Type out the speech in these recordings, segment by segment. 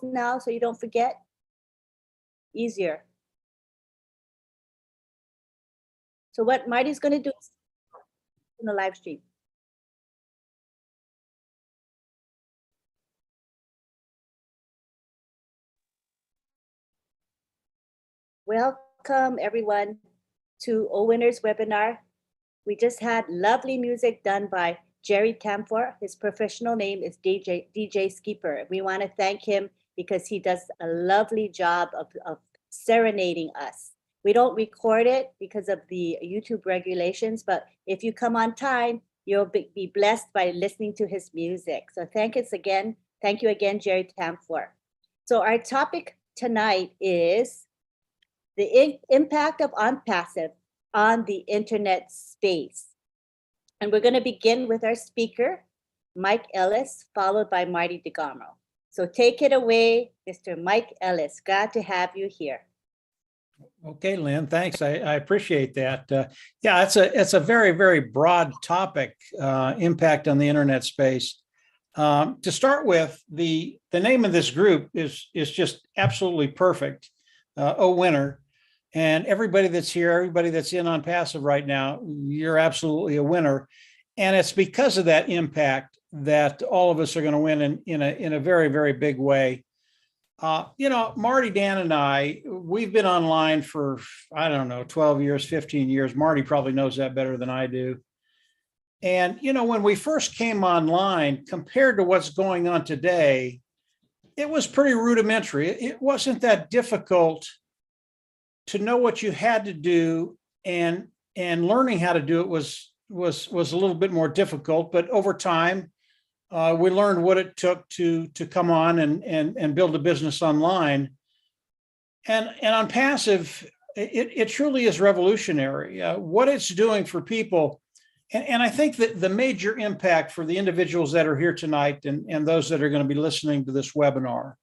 now so you don't forget? Easier. So what Marty's going to do is in the live stream. Welcome everyone to OWinners webinar. We just had lovely music done by Jerry Tamfor. His professional name is DJ Skipper. We want to thank him because he does a lovely job of serenading us. We don't record it because of the YouTube regulations, but if you come on time, you'll be blessed by listening to his music. So thank you again, Jerry Tamfor. So our topic tonight is the impact of ONPASSIVE on the internet space. And we're going to begin with our speaker, Mike Ellis, followed by Marty DeGarmo. So take it away, Mr. Mike Ellis. Glad to have you here. Okay, Lynn, thanks. I appreciate that. Yeah, it's a very, very broad topic, impact on the internet space. To start with, the name of this group is just absolutely perfect. OWinner. And everybody that's here, everybody that's in ONPASSIVE right now, you're absolutely a winner. And it's because of that impact that all of us are going to win in a very, very big way. You know, Marty, Dan, and I, we've been online for, I don't know, 12 years, 15 years. Marty probably knows that better than I do. And, you know, when we first came online, compared to what's going on today, it was pretty rudimentary. It wasn't that difficult to know what you had to do, and learning how to do it was a little bit more difficult. But over time, we learned what it took to come on and build a business online. And ONPASSIVE, it truly is revolutionary. What it's doing for people, and I think that the major impact for the individuals that are here tonight and those that are going to be listening to this webinar,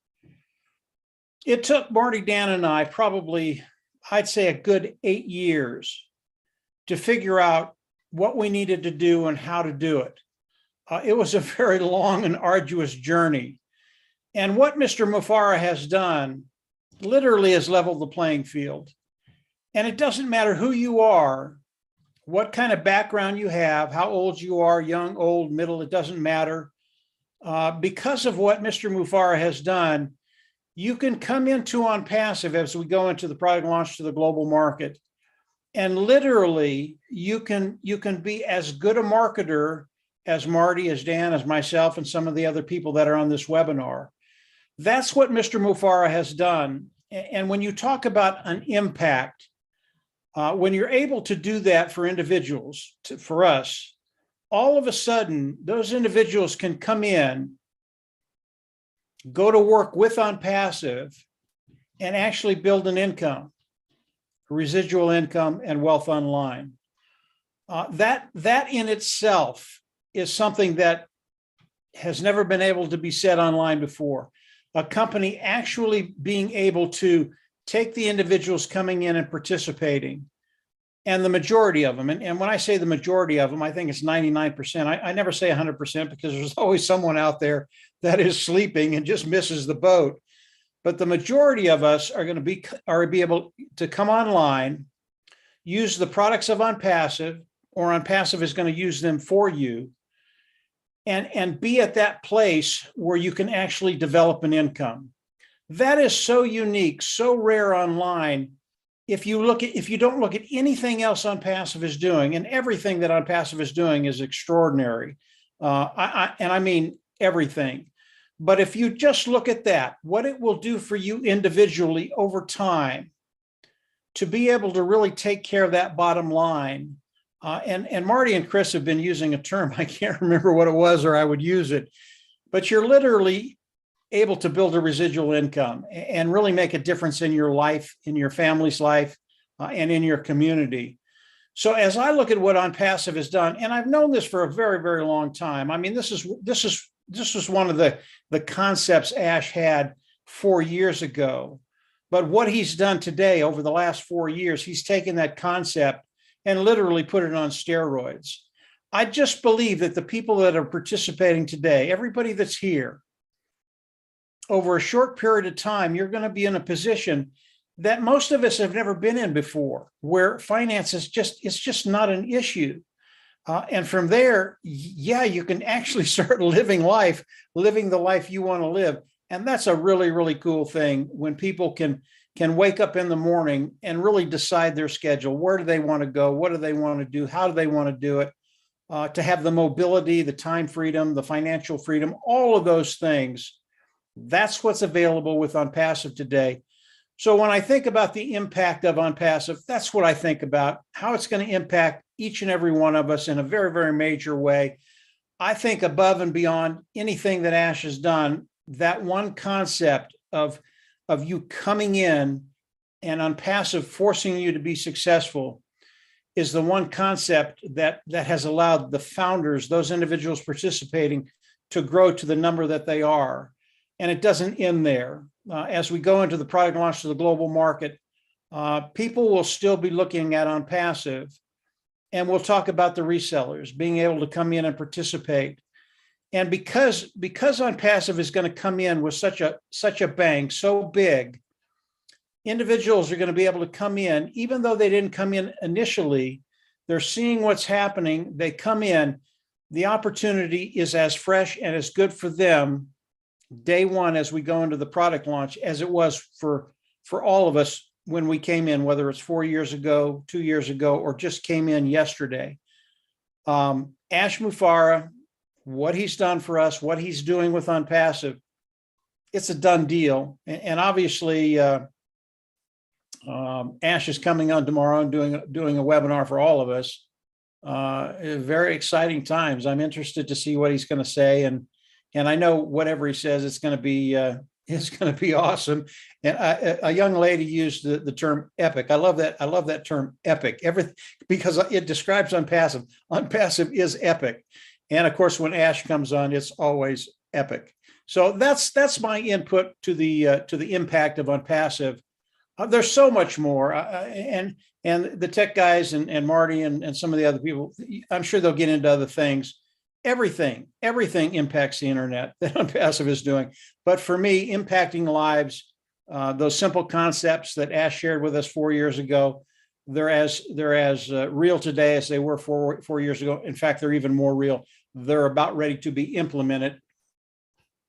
it took Marty, Dan, and I probably, I'd say, a good 8 years to figure out what we needed to do and how to do it. It was a very long and arduous journey. And what Mr. Mufareh has done literally has leveled the playing field. And it doesn't matter who you are, what kind of background you have, how old you are, young, old, middle, it doesn't matter. Because of what Mr. Mufareh has done, you can come into ONPASSIVE as we go into the product launch to the global market. And literally, you can be as good a marketer as Marty, as Dan, as myself, and some of the other people that are on this webinar. That's what Mr. Mufareh has done. And when you talk about an impact, when you're able to do that for individuals, for us, all of a sudden, those individuals can come in, go to work with ONPASSIVE, and actually build an income, residual income, and wealth online. That in itself is something that has never been able to be said online before. A company actually being able to take the individuals coming in and participating, and the majority of them, and when I say the majority of them, I think it's 99%. I never say 100% because there's always someone out there that is sleeping and just misses the boat. But the majority of us are going to be able to come online, use the products of ONPASSIVE, or ONPASSIVE is going to use them for you, and be at that place where you can actually develop an income. That is so unique, so rare online. If you don't look at anything else ONPASSIVE is doing, and everything that ONPASSIVE is doing is extraordinary, and I mean everything. But if you just look at that, what it will do for you individually over time, to be able to really take care of that bottom line. And Marty and Chris have been using a term, I can't remember what it was, or I would use it, but you're literally able to build a residual income and really make a difference in your life, in your family's life, and in your community. So as I look at what ONPASSIVE has done, and I've known this for a very, very long time. I mean, this was one of the concepts Ash had 4 years ago. But what he's done today over the last 4 years, he's taken that concept and literally put it on steroids. I just believe that the people that are participating today, everybody that's here, over a short period of time, you're going to be in a position that most of us have never been in before, where finance is it's just not an issue. And from there, yeah, you can actually start living the life you want to live. And that's a really, really cool thing when people can wake up in the morning and really decide their schedule. Where do they want to go? What do they want to do? How do they want to do it? To have the mobility, the time freedom, the financial freedom, all of those things. That's what's available with ONPASSIVE today. So when I think about the impact of ONPASSIVE, that's what I think about, how it's going to impact each and every one of us in a very, very major way. I think above and beyond anything that Ash has done, that one concept of you coming in and ONPASSIVE forcing you to be successful is the one concept that has allowed the founders, those individuals participating, to grow to the number that they are. And it doesn't end there. As we go into the product launch to the global market, people will still be looking at ONPASSIVE, and we'll talk about the resellers being able to come in and participate. And because ONPASSIVE is going to come in with such a bang, so big, individuals are going to be able to come in, even though they didn't come in initially. They're seeing what's happening. They come in. The opportunity is as fresh and as good for them day one as we go into the product launch as it was for all of us when we came in, whether it's 4 years ago, 2 years ago, or just came in yesterday. Ash Mufareh, what he's done for us, what he's doing with ONPASSIVE, it's a done deal. And obviously, Ash is coming on tomorrow and doing a webinar for all of us. Very exciting times. I'm interested to see what he's going to say, and I know whatever he says, it's going to be awesome. And a young lady used the term epic. I love that. I love that term epic. Because it describes ONPASSIVE. ONPASSIVE is epic, and of course, when Ash comes on, it's always epic. So that's my input to the impact of ONPASSIVE. There's so much more, and the tech guys and Marty and some of the other people, I'm sure they'll get into other things. Everything impacts the internet that ONPASSIVE is doing. But for me, impacting lives, those simple concepts that Ash shared with us 4 years ago, they're as real today as they were four years ago. In fact, they're even more real. They're about ready to be implemented.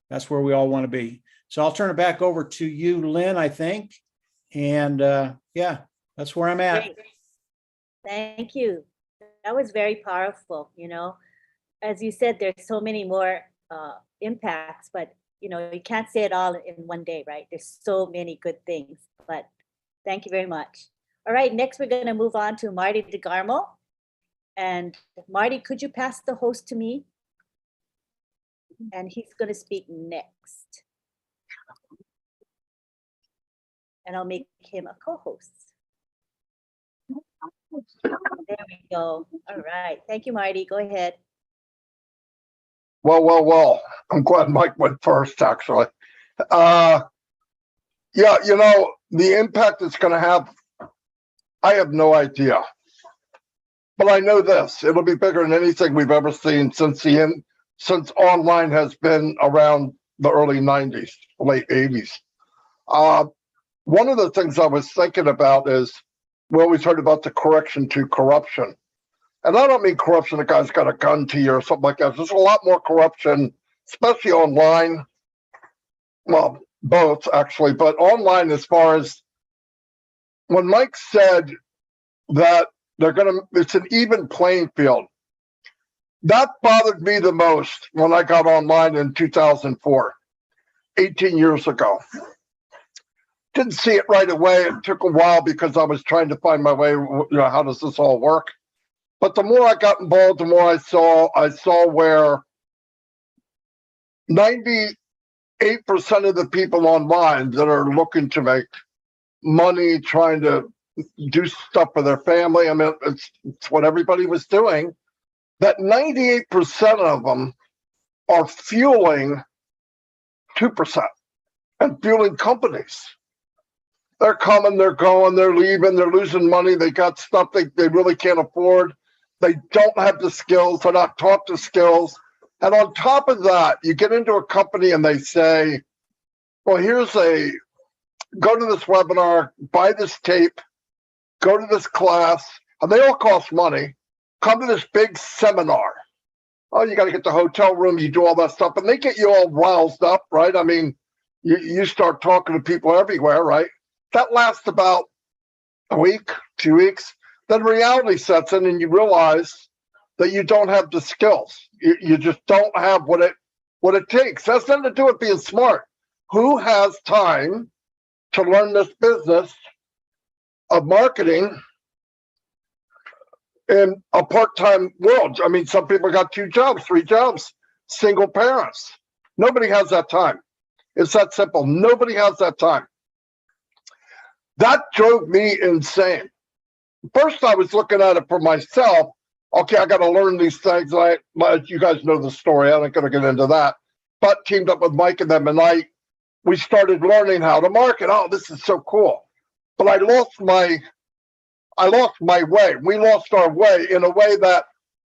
That's where we all want to be. So I'll turn it back over to you, Lynn, I think. And yeah, that's where I'm at. Great. Thank you. That was very powerful. As you said, there's so many more impacts, but you can't say it all in one day, right? There's so many good things, but thank you very much. All right, next we're going to move on to Marty DeGarmo. And Marty, could you pass the host to me? And he's going to speak next. And I'll make him a co-host. There we go. All right. Thank you, Marty. Go ahead. Well. I'm glad Mike went first, actually. Yeah, the impact it's going to have, I have no idea. But I know this, it'll be bigger than anything we've ever seen since online has been around the early 90s, late 80s. One of the things I was thinking about is, we always heard about the correction to corruption. And I don't mean corruption, the guy's got a gun to you or something like that. There's a lot more corruption, especially online. Well, both actually, but online, as far as when Mike said that it's an even playing field. That bothered me the most when I got online in 2004, 18 years ago. Didn't see it right away. It took a while because I was trying to find my way, how does this all work? But the more I got involved, the more I saw where 98% of the people online that are looking to make money, trying to do stuff for their family, I mean, it's what everybody was doing, that 98% of them are fueling 2% and fueling companies. They're coming, they're going, they're leaving, they're losing money, they got stuff they really can't afford. They don't have the skills, they're not taught the skills. And on top of that, you get into a company and they say, well, go to this webinar, buy this tape, go to this class, and they all cost money. Come to this big seminar. Oh, you got to get the hotel room, you do all that stuff, and they get you all roused up, right? I mean, you start talking to people everywhere, right? That lasts about a week, 2 weeks. Then reality sets in and you realize that you don't have the skills. You just don't have what it takes. That's nothing to do with being smart. Who has time to learn this business of marketing in a part-time world? I mean, some people got 2 jobs, 3 jobs, single parents. Nobody has that time. It's that simple. Nobody has that time. That drove me insane. First, I was looking at it for myself. Okay, I got to learn these things. You guys know the story. I'm not going to get into that. But teamed up with Mike and them, and we started learning how to market. Oh, this is so cool. But I lost my way. We lost our way in a way that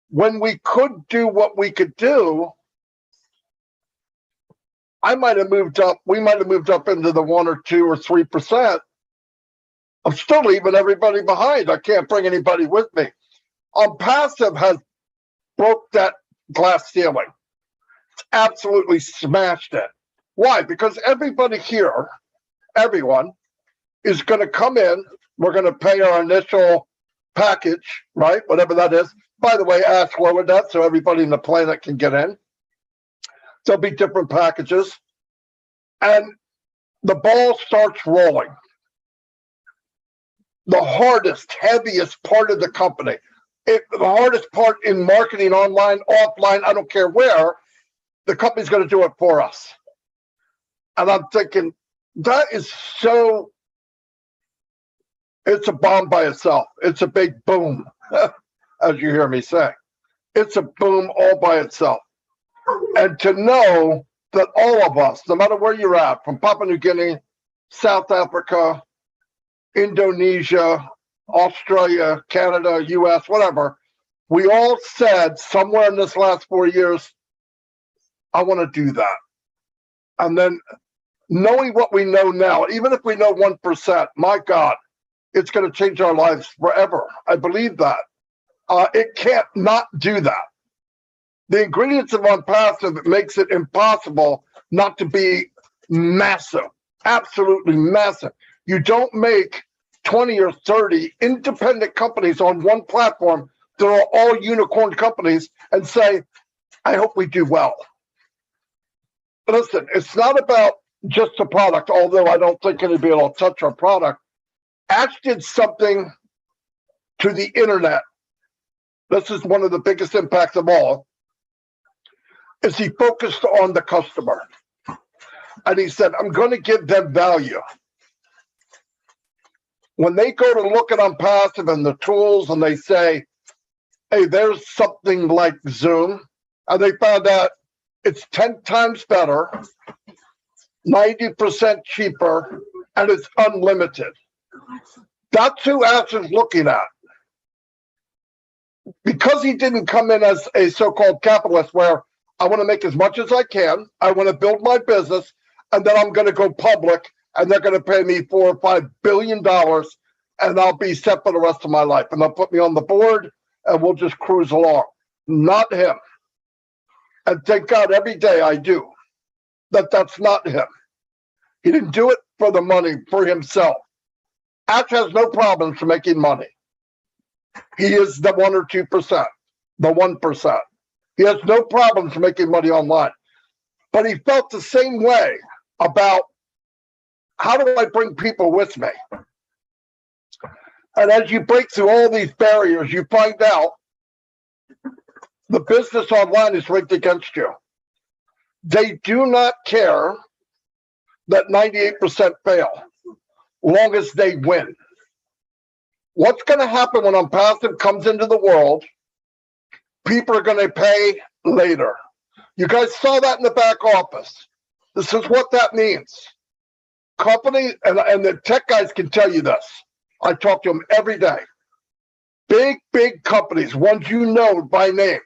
when we could do what we could do, we might have moved up into the 1 or 2 or 3%. I'm still leaving everybody behind. I can't bring anybody with me. ONPASSIVE has broke that glass ceiling. It's absolutely smashed it. Why? Because everybody here, everyone, is going to come in. We're going to pay our initial package, right? Whatever that is. By the way, ask lowered that so everybody in the planet can get in. There'll be different packages. And the ball starts rolling. The hardest, heaviest part of the company, the hardest part in marketing, online, offline, I don't care where, the company's going to do it for us. And I'm thinking, that is so, it's a bomb by itself. It's a big boom, as you hear me say. It's a boom all by itself. And to know that all of us, no matter where you're at, from Papua New Guinea, South Africa, Indonesia, Australia, Canada, US, whatever, we all said somewhere in this last 4 years, I want to do that. And then knowing what we know now, even if we know 1%, my God, it's going to change our lives forever. I believe that. It can't not do that. The ingredients of ONPASSIVE makes it impossible not to be massive, absolutely massive. You don't make 20 or 30 independent companies on one platform that are all unicorn companies and say, I hope we do well. Listen, it's not about just the product, although I don't think anybody will touch our product. Ash did something to the internet. This is one of the biggest impacts of all, is he focused on the customer. And he said, I'm going to give them value. When they go to look at ONPASSIVE and the tools and they say, hey, there's something like Zoom, and they found out it's 10 times better, 90% cheaper, and it's unlimited. That's who Ash is looking at. Because he didn't come in as a so-called capitalist where I want to make as much as I can, I want to build my business, and then I'm going to go public, and they're going to pay me $4 or $5 billion, and I'll be set for the rest of my life. And they'll put me on the board, and we'll just cruise along. Not him. And thank God every day I do that that's not him. He didn't do it for the money, for himself. Ash has no problems making money. He is the 1 or 2%, the 1%. He has no problems making money online. But he felt the same way about, how do I bring people with me? And as you break through all these barriers, you find out the business online is rigged against you. They do not care that 98% fail, long as they win. What's going to happen when ONPASSIVE comes into the world? People are going to pay later. You guys saw that in the back office. This is what that means. Companies, and the tech guys can tell you this. I talk to them every day. Big companies, ones you know by name,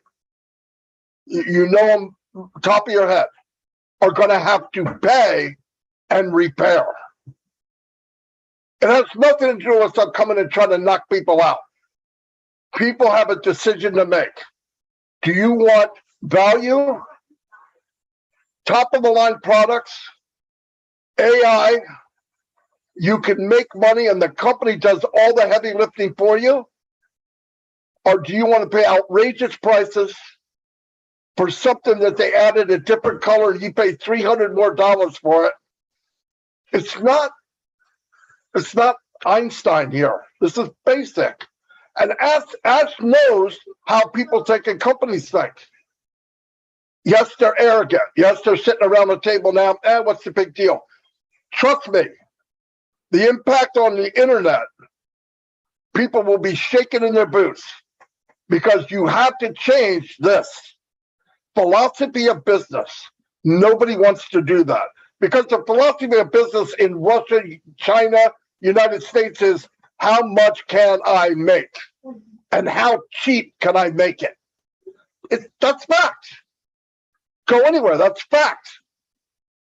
you know them top of your head, are going to have to pay and repair. It has nothing to do with us coming and trying to knock people out. People have a decision to make. Do you want value, top of the line products, AI, you can make money and the company does all the heavy lifting for you? Or do you want to pay outrageous prices for something that they added a different color and you pay $300 more for it? It's not Einstein here. This is basic. And Ash knows how people think and companies think. Yes, they're arrogant. Yes, they're sitting around the table now. What's the big deal? Trust me, the impact on the internet, people will be shaking in their boots because you have to change this philosophy of business. Nobody wants to do that because the philosophy of business in Russia, China, United States is how much can I make and how cheap can I make it? That's fact. Go anywhere, that's fact.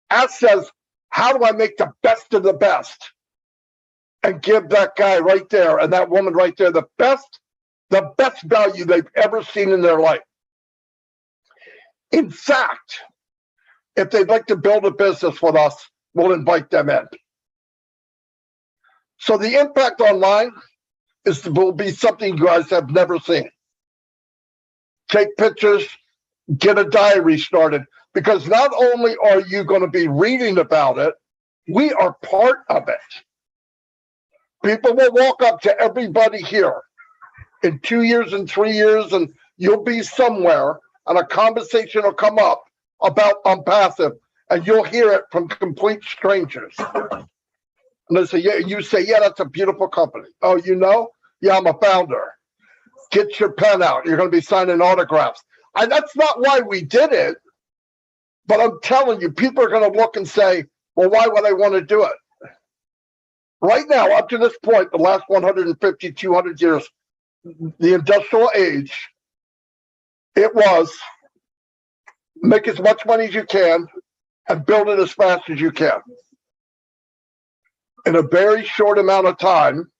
Ash says, how do I make the best of the best and give that guy right there and that woman right there the best value they've ever seen in their life? In fact, if they'd like to build a business with us, we'll invite them in. So the impact online will be something you guys have never seen. Take pictures, get a diary started, because not only are you going to be reading about it, we are part of it. People will walk up to everybody here in 2 years and 3 years, and you'll be somewhere, and a conversation will come up about ONPASSIVE, and you'll hear it from complete strangers. And they say, yeah, you say, yeah, that's a beautiful company. Oh, you know? Yeah, I'm a founder. Get your pen out. You're going to be signing autographs. And that's not why we did it. But I'm telling you, people are going to look and say, well, why would I want to do it? Right now, up to this point, the last 150, 200 years, the industrial age, it was make as much money as you can and build it as fast as you can. In a very short amount of time,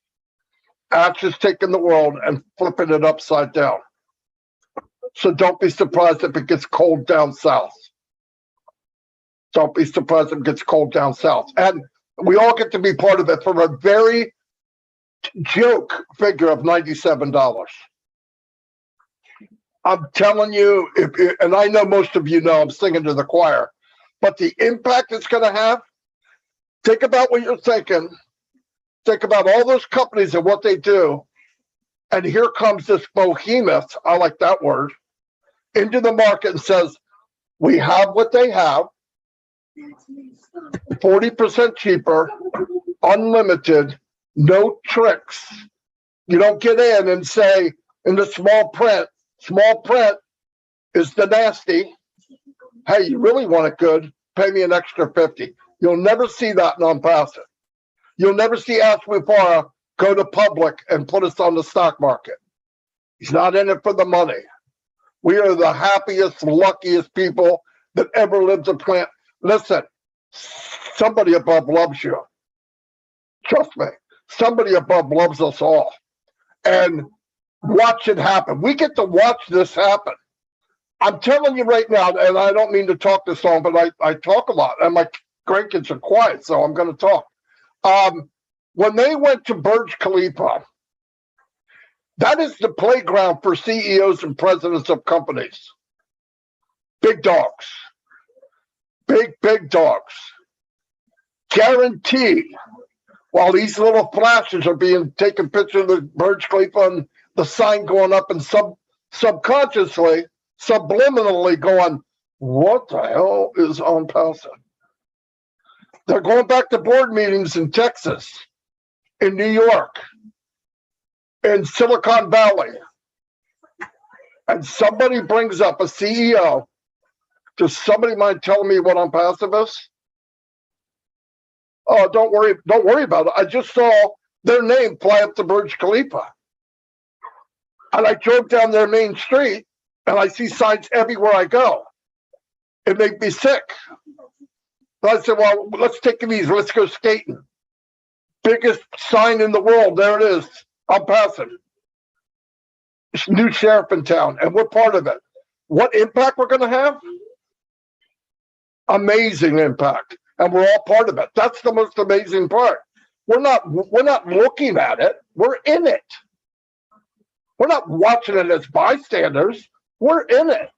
Ash is taking the world and flipping it upside down. So don't be surprised if it gets cold down south. Don't be surprised if it gets cold down south. And we all get to be part of it for a very joke figure of $97. I'm telling you, and I know most of you know I'm singing to the choir, but the impact it's going to have, think about what you're thinking. Think about all those companies and what they do. And here comes this behemoth, I like that word, into the market and says, we have what they have, 40% cheaper, unlimited, no tricks. You don't get in and say in the small print is the nasty. Hey, you really want it good? Pay me an extra 50. You'll never see that in ONPASSIVE. You'll never see Ash Wipara go to public and put us on the stock market. He's not in it for the money. We are the happiest, luckiest people that ever lived the planet. Listen, somebody above loves you. Trust me. Somebody above loves us all. And watch it happen. We get to watch this happen. I'm telling you right now, and I don't mean to talk this long, but I talk a lot. And my grandkids are quiet, so I'm going to talk. When they went to Burj Khalifa, that is the playground for CEOs and presidents of companies. Big dogs. Big dogs. Guarantee, while these little flashes are being taken pictures of the Burj Khalifa and the sign going up and subconsciously, subliminally going, what the hell is ONPASSIVE? They're going back to board meetings in Texas, in New York, in Silicon Valley. And somebody brings up a CEO. Does somebody mind telling me what ONPASSIVE is? Oh, don't worry about it. I just saw their name fly up to Burj Khalifa. And I drove down their main street and I see signs everywhere I go. It made me sick. But I said, well, let's take it easy. Let's go skating. Biggest sign in the world. There it is. ONPASSIVE. New sheriff in town, and we're part of it. What impact we're going to have? Amazing impact, and we're all part of it. That's the most amazing part. We're not looking at it. We're in it. We're not watching it as bystanders. We're in it.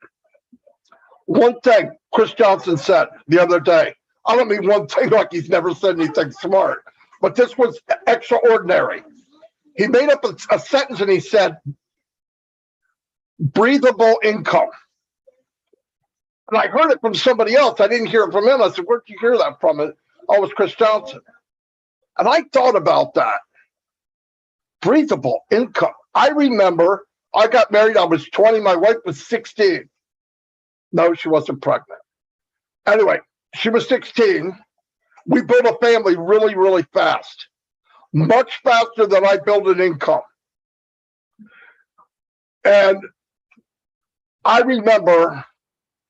One thing Chris Johnson said the other day. I don't mean one thing like he's never said anything smart, but this was extraordinary. He made up a sentence and he said, breathable income. And I heard it from somebody else. I didn't hear it from him. I said, where'd you hear that from? Oh, it was Chris Johnson. And I thought about that. Breathable income. I remember I got married. I was 20. My wife was 16. No, she wasn't pregnant. Anyway, she was 16. We built a family really, really fast. Much faster than I built an income. And I remember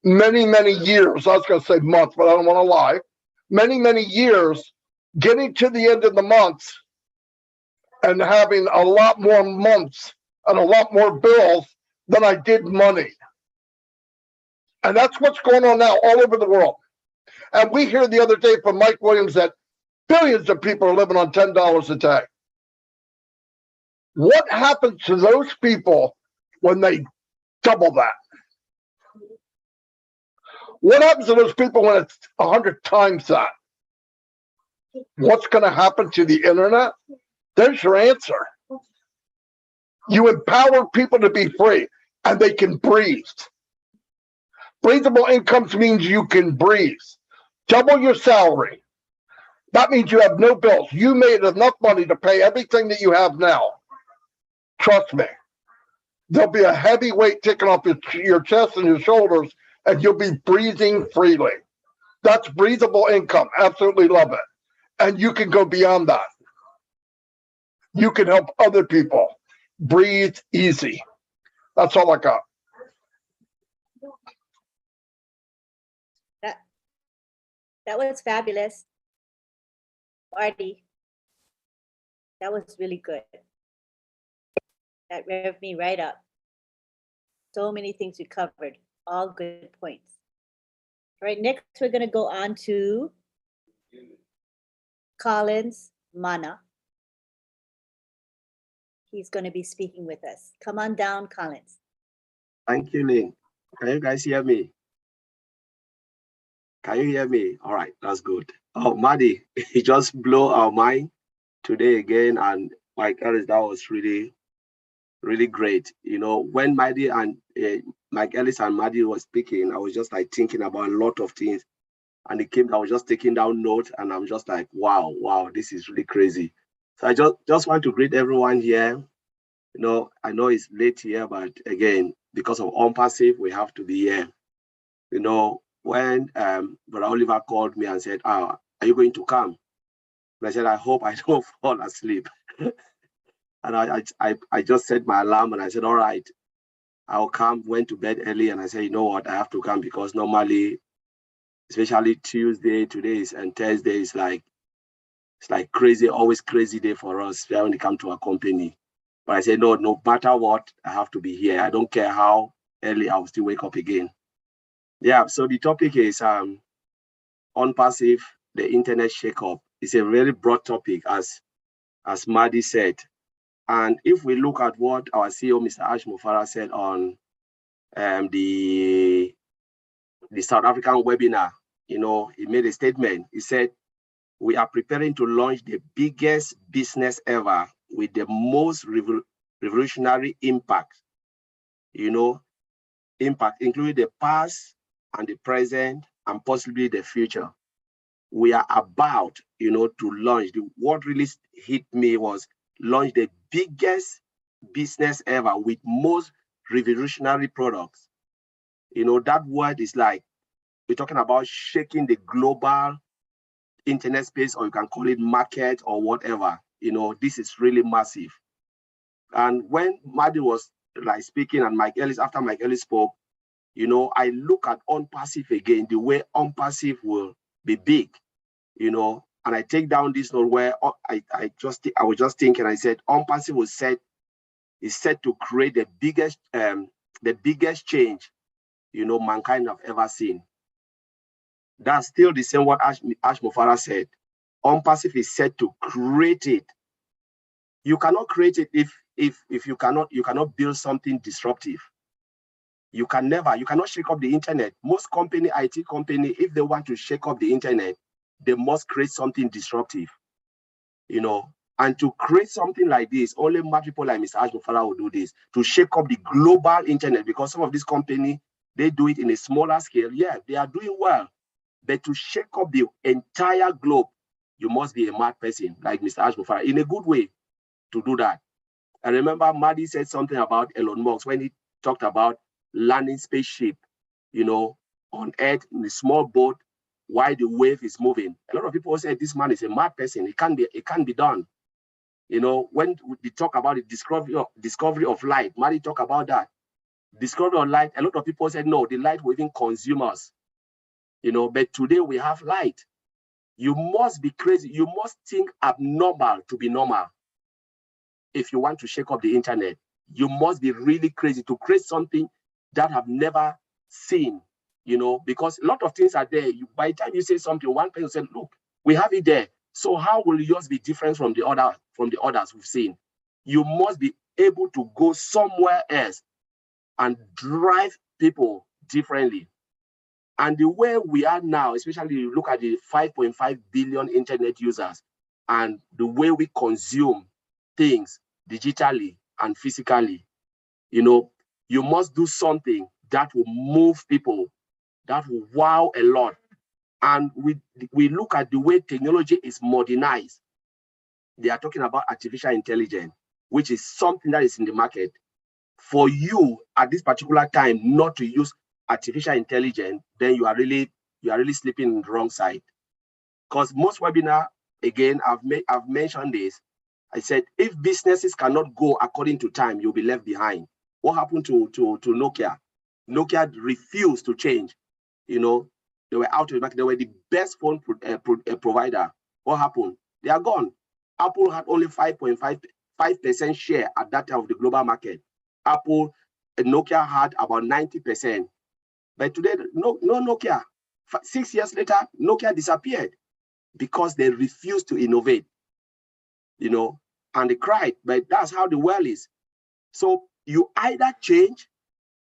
many, many years, I was going to say months, but I don't want to lie, many, many years getting to the end of the month and having a lot more months and a lot more bills than I did money. And that's what's going on now all over the world. And we hear the other day from Mike Williams that billions of people are living on $10 a day. What happens to those people when they double that? What happens to those people when it's 100 times that? What's going to happen to the internet? There's your answer. You empower people to be free, and they can breathe. Breathable incomes means you can breathe. Double your salary. That means you have no bills. You made enough money to pay everything that you have now. Trust me. There'll be a heavy weight taken off your chest and your shoulders, and you'll be breathing freely. That's breathable income. Absolutely love it. And you can go beyond that. You can help other people breathe easy. That's all I got. That was fabulous, Artie. That was really good. That revved me right up. So many things we covered, all good points. All right, next we're going to go on to Collins Mana. He's going to be speaking with us. Come on down, Collins. Thank you, Lynn. Can you guys hear me? Can you hear me? All right, that's good. Oh, Maddie, he just blew our mind today again. And Mike Ellis, that was really, really great. You know, when Maddie and Mike Ellis and Maddie was speaking, I was just like thinking about a lot of things. And it came, I was just taking down notes, and I'm just like, wow, this is really crazy. So I just want to greet everyone here. You know, I know it's late here, but again, because of ONPASSIVE, we have to be here. You know, when Brother Oliver called me and said, are you going to come? And I said, I hope I don't fall asleep. And I just set my alarm and I said, all right, I'll come. Went to bed early and I said, you know what, I have to come because normally, especially Tuesday, today's and Thursday is like, it's like crazy, always crazy day for us when it comes to a company. But I said, no matter what, I have to be here. I don't care how early, I'll still wake up again. Yeah, so the topic is ONPASSIVE, the internet shakeup. It's a very broad topic, as Maddie said. And if we look at what our CEO, Mr. Ash Mufara, said on the South African webinar, you know, he made a statement. He said, we are preparing to launch the biggest business ever with the most revolutionary impact, you know, impact including the past and the present and possibly the future. We are about, you know, to launch. What really hit me was launch the biggest business ever with most revolutionary products. You know, that word is like, we're talking about shaking the global internet space, or you can call it market or whatever. You know, this is really massive. And when Maddie was like speaking and Mike Ellis, after Mike Ellis spoke, you know, I look at ONPASSIVE again, the way ONPASSIVE will be big, you know. And I take down this note where I was just thinking, I said, ONPASSIVE is set to create the biggest change, you know, mankind have ever seen. That's still the same what Ash Mufara said. ONPASSIVE is set to create it. You cannot create it if you cannot build something disruptive. You cannot shake up the internet. Most IT company, if they want to shake up the internet, they must create something disruptive, you know. And to create something like this, only mad people like Mr. Ash Mufara will do this, to shake up the global internet, because some of these companies, they do it in a smaller scale. Yeah, they are doing well. But to shake up the entire globe, you must be a mad person like Mr. Ash Mufara, in a good way, to do that. I remember Madi said something about Elon Musk when he talked about landing spaceship, you know, on Earth in a small boat while the wave is moving. A lot of people said this man is a mad person. It can't be done. You know, when we talk about the discovery of light, Madi talk about that. Discovery of light, a lot of people said no, the light will even consume us. You know, but today we have light. You must be crazy. You must think abnormal to be normal. If you want to shake up the internet, you must be really crazy to create something that have never seen, you know, because a lot of things are there. By the time you say something, one person said, look, we have it there. So how will yours be different from the others we've seen? You must be able to go somewhere else and drive people differently. And the way we are now, especially you look at the 5.5 billion internet users and the way we consume things digitally and physically, you know, you must do something that will move people, that will wow a lot. And we look at the way technology is modernized. They are talking about artificial intelligence, which is something that is in the market. For you at this particular time not to use artificial intelligence, then you are really sleeping in the wrong side. Because most webinar, again, I've mentioned this. I said, if businesses cannot go according to time, you'll be left behind. What happened to Nokia? Nokia refused to change. You know, they were out of the market. They were the best phone provider. What happened? They are gone. Apple had only 5.5% share at that time of the global market. Nokia had about 90%. But today, no Nokia. 6 years later, Nokia disappeared because they refused to innovate, you know, and they cried. But that's how the world is. So you either change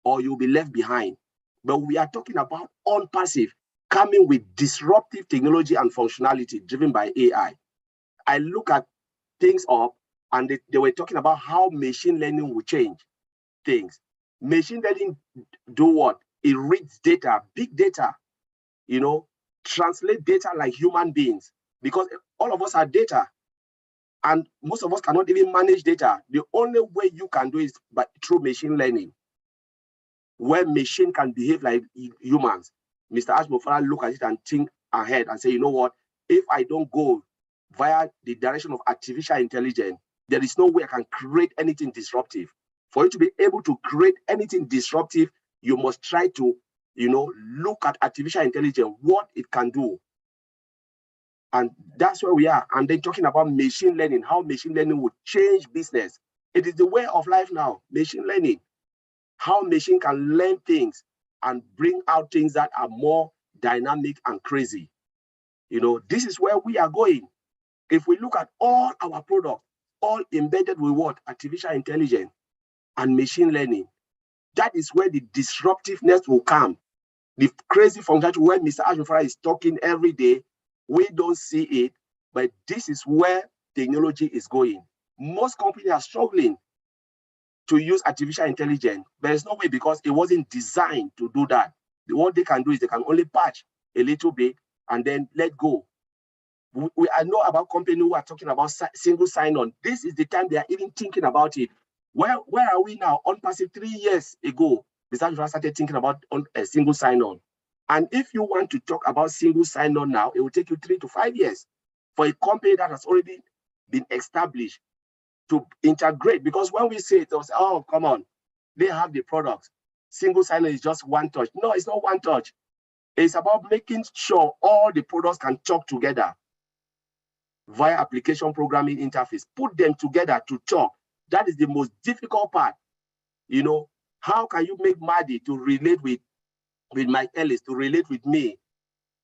or you'll be left behind. But we are talking about ONPASSIVE coming with disruptive technology and functionality driven by AI. I look at things up and they were talking about how machine learning will change things. Machine learning do what? It reads data, big data, you know, translate data like human beings, because all of us are data and most of us cannot even manage data. The only way you can do is through machine learning, where machine can behave like humans. Mr. Ash Mufara look at it and think ahead and say, you know what, if I don't go via the direction of artificial intelligence, there is no way I can create anything disruptive. For you to be able to create anything disruptive, you must try to, you know, look at artificial intelligence, what it can do. And that's where we are. And then talking about machine learning, how machine learning would change business. It is the way of life now, machine learning. How machine can learn things and bring out things that are more dynamic and crazy. You know, this is where we are going. If we look at all our products, all embedded with what? Artificial intelligence and machine learning. That is where the disruptiveness will come. The crazy functionality where Mr. Ash Mufara is talking every day, we don't see it, but this is where technology is going. Most companies are struggling to use artificial intelligence. There's no way, because it wasn't designed to do that. What they can do is they can only patch a little bit and then let go. I know about companies who are talking about single sign-on. This is the time they are even thinking about it. Where are we now? ONPASSIVE 3 years ago, Mr. Ash started thinking about a single sign-on. And if you want to talk about single sign-on now, it will take you 3 to 5 years for a company that has already been established to integrate. Because when we say it, they'll say, oh, come on, they have the product. Single sign-on is just one touch. No, it's not one touch. It's about making sure all the products can talk together via application programming interface. Put them together to talk. That is the most difficult part. You know, how can you make Maddie to relate with Mike Ellis, to relate with me,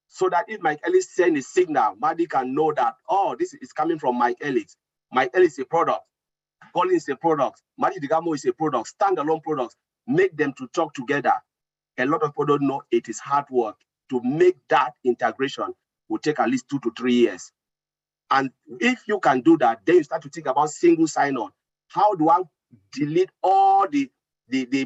so that if Mike Ellis sends a signal, Maddie can know that, oh, this is coming from Mike Ellis. Mike Ellis is a product. Colin is a product. Maddie Digamo is a product. Standalone products. Make them to talk together. A lot of people don't know it is hard work. To make that integration will take at least 2 to 3 years. And if you can do that, then you start to think about single sign-on. How do I delete all the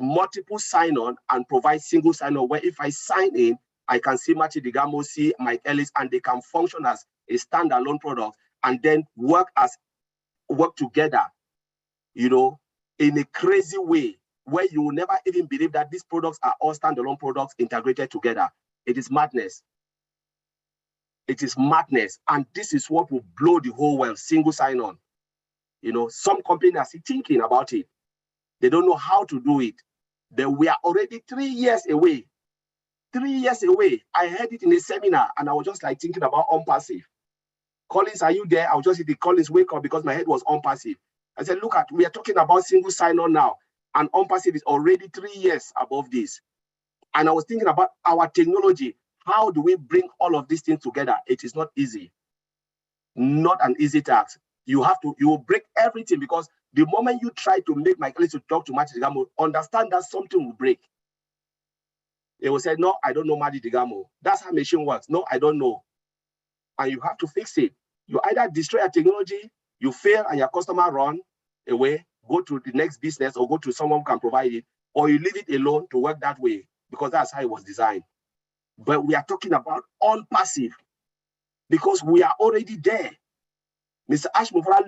multiple sign-on and provide single sign-on, where if I sign in, I can see Matthew Digamo, see Mike Ellis, and they can function as a standalone product and then work together, you know, in a crazy way where you will never even believe that these products are all standalone products integrated together. It is madness. It is madness. And this is what will blow the whole world, single sign-on. You know, some companies are still thinking about it. They don't know how to do it. We are already 3 years away. 3 years away. I heard it in a seminar and I was just like thinking about ONPASSIVE. Collins, are you there? I was just hit the Collins wake up because my head was ONPASSIVE. I said, look at, we are talking about single sign-on now, and ONPASSIVE is already 3 years above this. And I was thinking about our technology. How do we bring all of these things together? It is not easy. Not an easy task. You will break everything, because the moment you try to make Mike Ellis to talk to Matthew Digamo, understand that something will break. They will say, no, I don't know Matthew Digamo. That's how machine works. No, I don't know. And you have to fix it. You either destroy a technology, you fail and your customer run away, go to the next business or go to someone who can provide it, or you leave it alone to work that way, because that's how it was designed. But we are talking about ONPASSIVE because we are already there. Mr. Ashmofara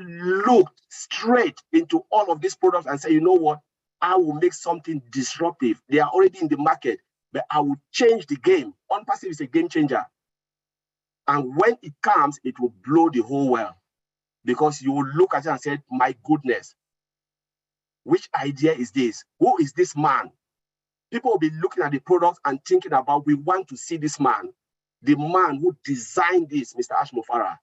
looked straight into all of these products and said, you know what? I will make something disruptive. They are already in the market, but I will change the game. ONPASSIVE is a game changer. And when it comes, it will blow the whole world, because you will look at it and say, my goodness, which idea is this? Who is this man? People will be looking at the product and thinking about, we want to see this man, the man who designed this, Mr. Ashmofara,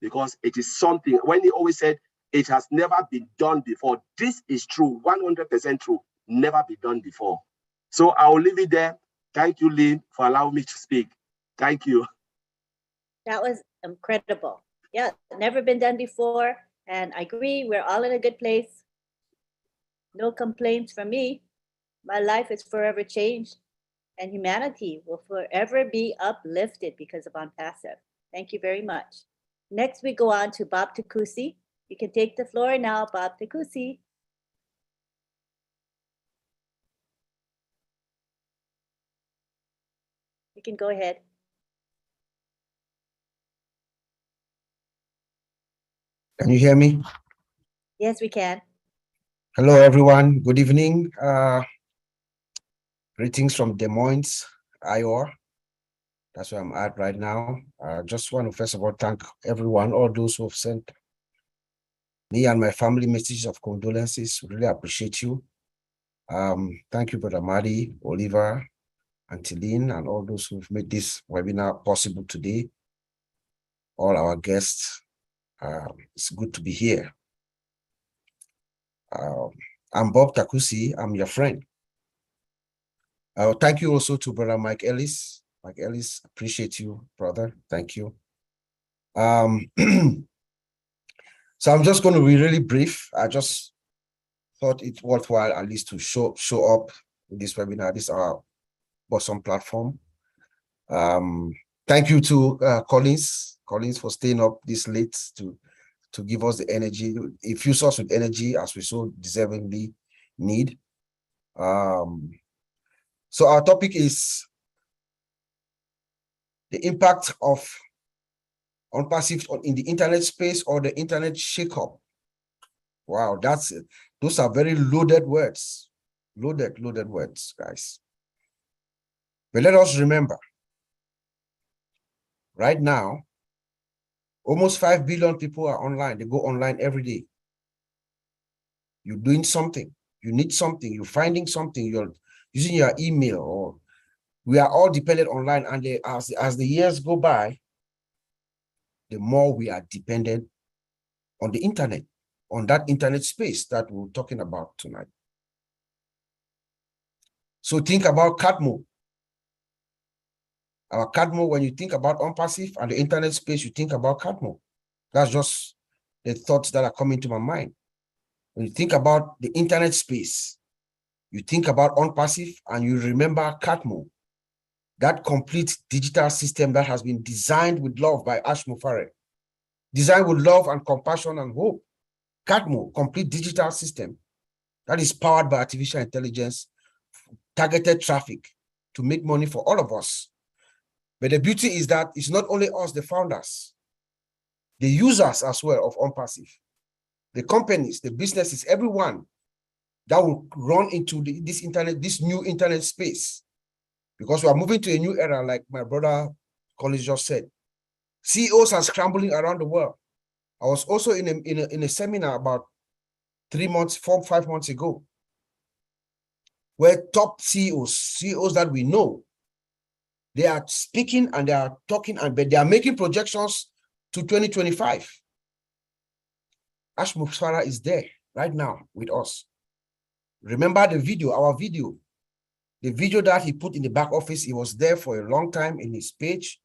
because it is something, when he always said, it has never been done before. This is true, 100% true, never been done before. So I will leave it there. Thank you, Lynn, for allowing me to speak. Thank you. That was incredible. Yeah, never been done before. And I agree, we're all in a good place. No complaints from me. My life is forever changed, and humanity will forever be uplifted because of ONPASSIVE. Thank you very much. Next, we go on to Bob Takusi. You can take the floor now, Bob Takusi. You can go ahead. Can you hear me? Yes, we can. Hello, everyone. Good evening. Greetings from Des Moines, Iowa. That's where I'm at right now. I just want to first of all thank everyone, all those who have sent me and my family messages of condolences. Really appreciate you. Thank you, Brother Madi, Oliver, and Tilene, and all those who've made this webinar possible today. All our guests. It's good to be here. I'm Bob Takusi. I'm your friend. Thank you also to Brother Mike Ellis. Mike Ellis, appreciate you, brother. Thank you. So I'm just going to be really brief. I just thought it worthwhile at least to show up in this webinar. This is our Bosom platform. Thank you to Collins for staying up this late to give us the energy. It fills us with energy as we so deservingly need. So our topic is the impact of ONPASSIVE in the internet space, or the internet shakeup. Wow, those are very loaded words. Loaded words, guys. But let us remember, right now, almost 5 billion people are online. They go online every day. You're doing something. You need something. You're finding something. You're using your email, or We are all dependent online, and as the years go by, the more we are dependent on the internet, on that internet space that we're talking about tonight. So think about CADMO. Our CADMO, when you think about ONPASSIVE and the internet space, you think about CADMO. That's just the thoughts that are coming to my mind. When you think about the internet space, you think about ONPASSIVE and you remember CADMO, that complete digital system that has been designed with love by Ash Mufareh, designed with love and compassion and hope. CADMO, complete digital system that is powered by artificial intelligence, targeted traffic to make money for all of us. But the beauty is that it's not only us, the founders, the users as well of ONPASSIVE, the companies, the businesses, everyone that will run into this new internet space, because we are moving to a new era, like my brother Collins just said. CEOs are scrambling around the world. I was also in a seminar about 4 or 5 months ago, where top CEOs that we know, they are speaking and they are talking, but they are making projections to 2025. Ash Mufareh is there right now with us. Remember the video, our video, the video that he put in the back office. He was there for a long time in his page,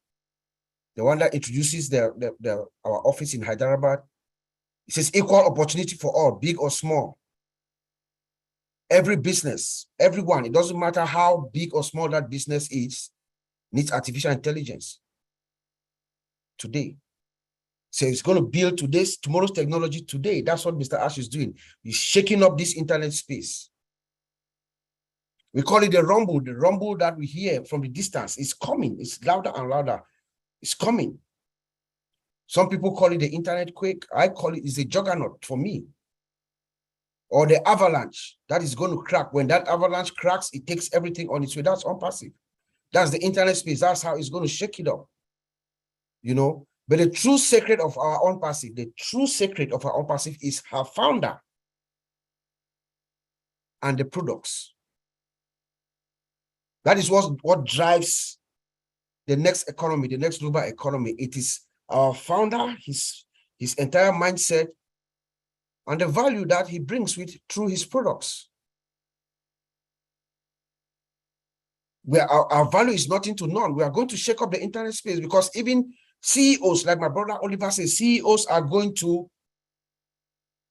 the one that introduces our office in Hyderabad. It says equal opportunity for all, big or small. Every business, everyone, it doesn't matter how big or small that business is, needs artificial intelligence today. So it's going to build tomorrow's technology today. That's what Mr. Ash is doing. He's shaking up this internet space. We call it the rumble that we hear from the distance. It's coming. It's louder and louder. It's coming. Some people call it the internet quake. I call it's a juggernaut for me. Or the avalanche that is going to crack. When that avalanche cracks, it takes everything on its way. That's ONPASSIVE. That's the internet space. That's how it's going to shake it up. You know, but the true secret of our ONPASSIVE, is her founder and the products. That is what drives the next economy, the next global economy. It is our founder, his entire mindset, and the value that he brings through his products. Our value is nothing to none. We are going to shake up the internet space, because even CEOs, like my brother Oliver says, CEOs are going to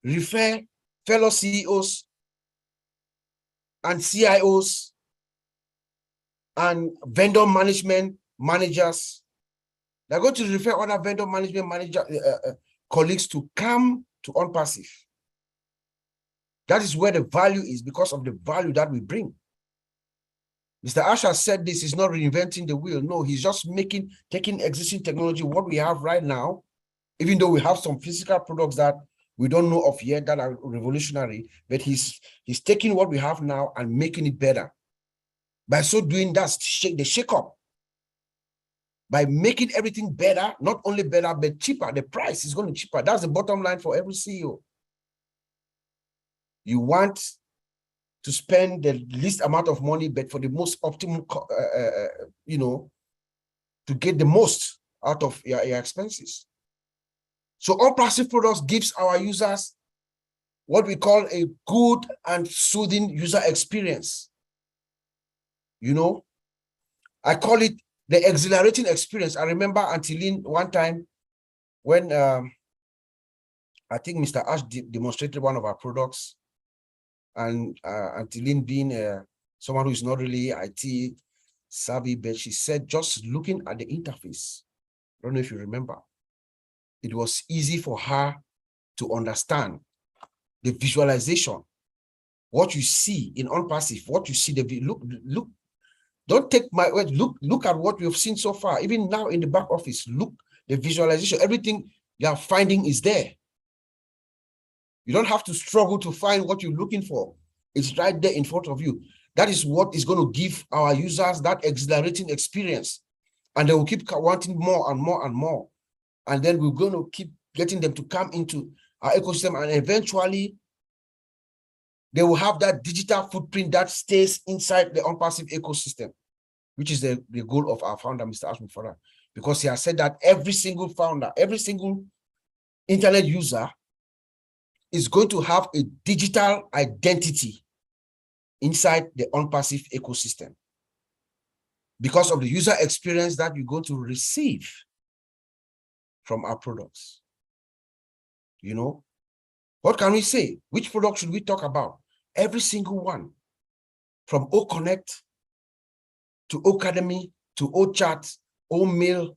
refer fellow CEOs and CIOs and vendor management managers. They're going to refer other vendor management colleagues to come to ONPASSIVE. That is where the value is, because of the value that we bring. Mr. Ash has said this is not reinventing the wheel. No, he's just taking existing technology, what we have right now, even though we have some physical products that we don't know of yet that are revolutionary, but he's taking what we have now and making it better. By so doing, that's the shake up. By making everything better, not only better, but cheaper. The price is going to be cheaper. That's the bottom line for every CEO. You want to spend the least amount of money, but for the most optimal, to get the most out of your expenses. So ONPASSIVE products gives our users what we call a good and soothing user experience. You know, I call it the exhilarating experience. I remember Antilin one time when I think Mr. Ash demonstrated one of our products, and Antilin being someone who is not really IT savvy, but she said just looking at the interface, I don't know if you remember, it was easy for her to understand the visualization, what you see in ONPASSIVE, what you see, look, don't take my word, look at what we've seen so far. Even now in the back office, look, the visualization, everything you are finding is there. You don't have to struggle to find what you're looking for. It's right there in front of you. That is what is going to give our users that exhilarating experience. And they will keep wanting more and more and more. And then we're going to keep getting them to come into our ecosystem. And eventually, they will have that digital footprint that stays inside the ONPASSIVE ecosystem. which is the goal of our founder, Mr. Ashmu Farah, because he has said that every single founder, every single internet user is going to have a digital identity inside the ONPASSIVE ecosystem because of the user experience that you're going to receive from our products. You know, what can we say? Which product should we talk about? Every single one, from OConnect to Academy to OChat, OMail,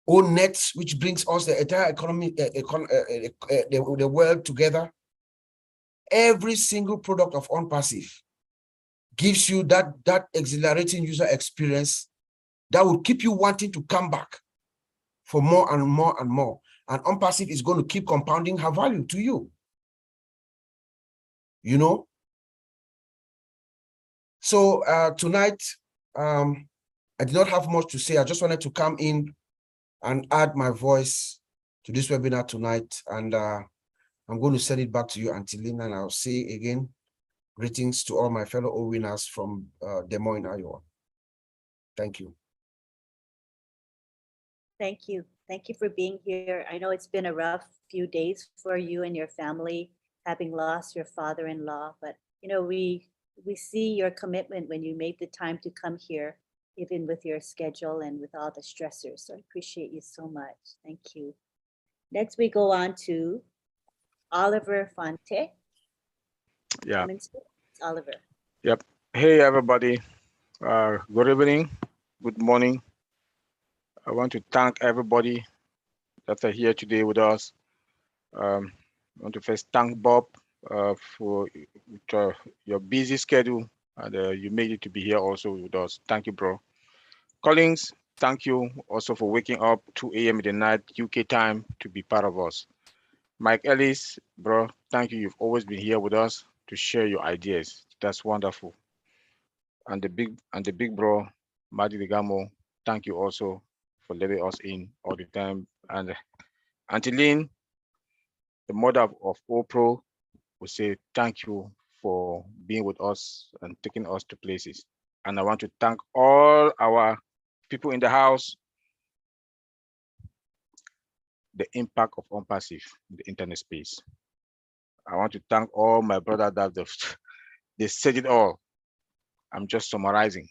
ONet, which brings us the entire economy, the world together. Every single product of ONPASSIVE gives you that exhilarating user experience that will keep you wanting to come back for more and more and more. And ONPASSIVE is going to keep compounding her value to you. You know? So tonight, I did not have much to say. I just wanted to come in and add my voice to this webinar tonight. And I'm going to send it back to you, Auntie Lynn, and I'll say again, greetings to all my fellow OWinners from Des Moines, Iowa. Thank you. Thank you. Thank you for being here. I know it's been a rough few days for you and your family, having lost your father-in-law, but you know, we see your commitment when you made the time to come here, even with your schedule and with all the stressors. So I appreciate you so much. Thank you. Next, we go on to Oliver Fonte. Yeah. Oliver. Yep. Hey, everybody. Good evening. Good morning. I want to thank everybody that are here today with us. I want to first thank Bob for your busy schedule, and you made it to be here also with us. Thank you, bro. Collins, thank you also for waking up 2 a.m. in the night UK time to be part of us. Mike Ellis, bro, thank you. You've always been here with us to share your ideas. That's wonderful. And the big bro, Madi Ligamo, thank you also for letting us in all the time. And Auntie Lynn, the mother of OPRO, will say thank you for being with us and taking us to places. And I want to thank all our people in the house. The impact of ONPASSIVE in the internet space. I want to thank all my brothers that they said it all. I'm just summarizing.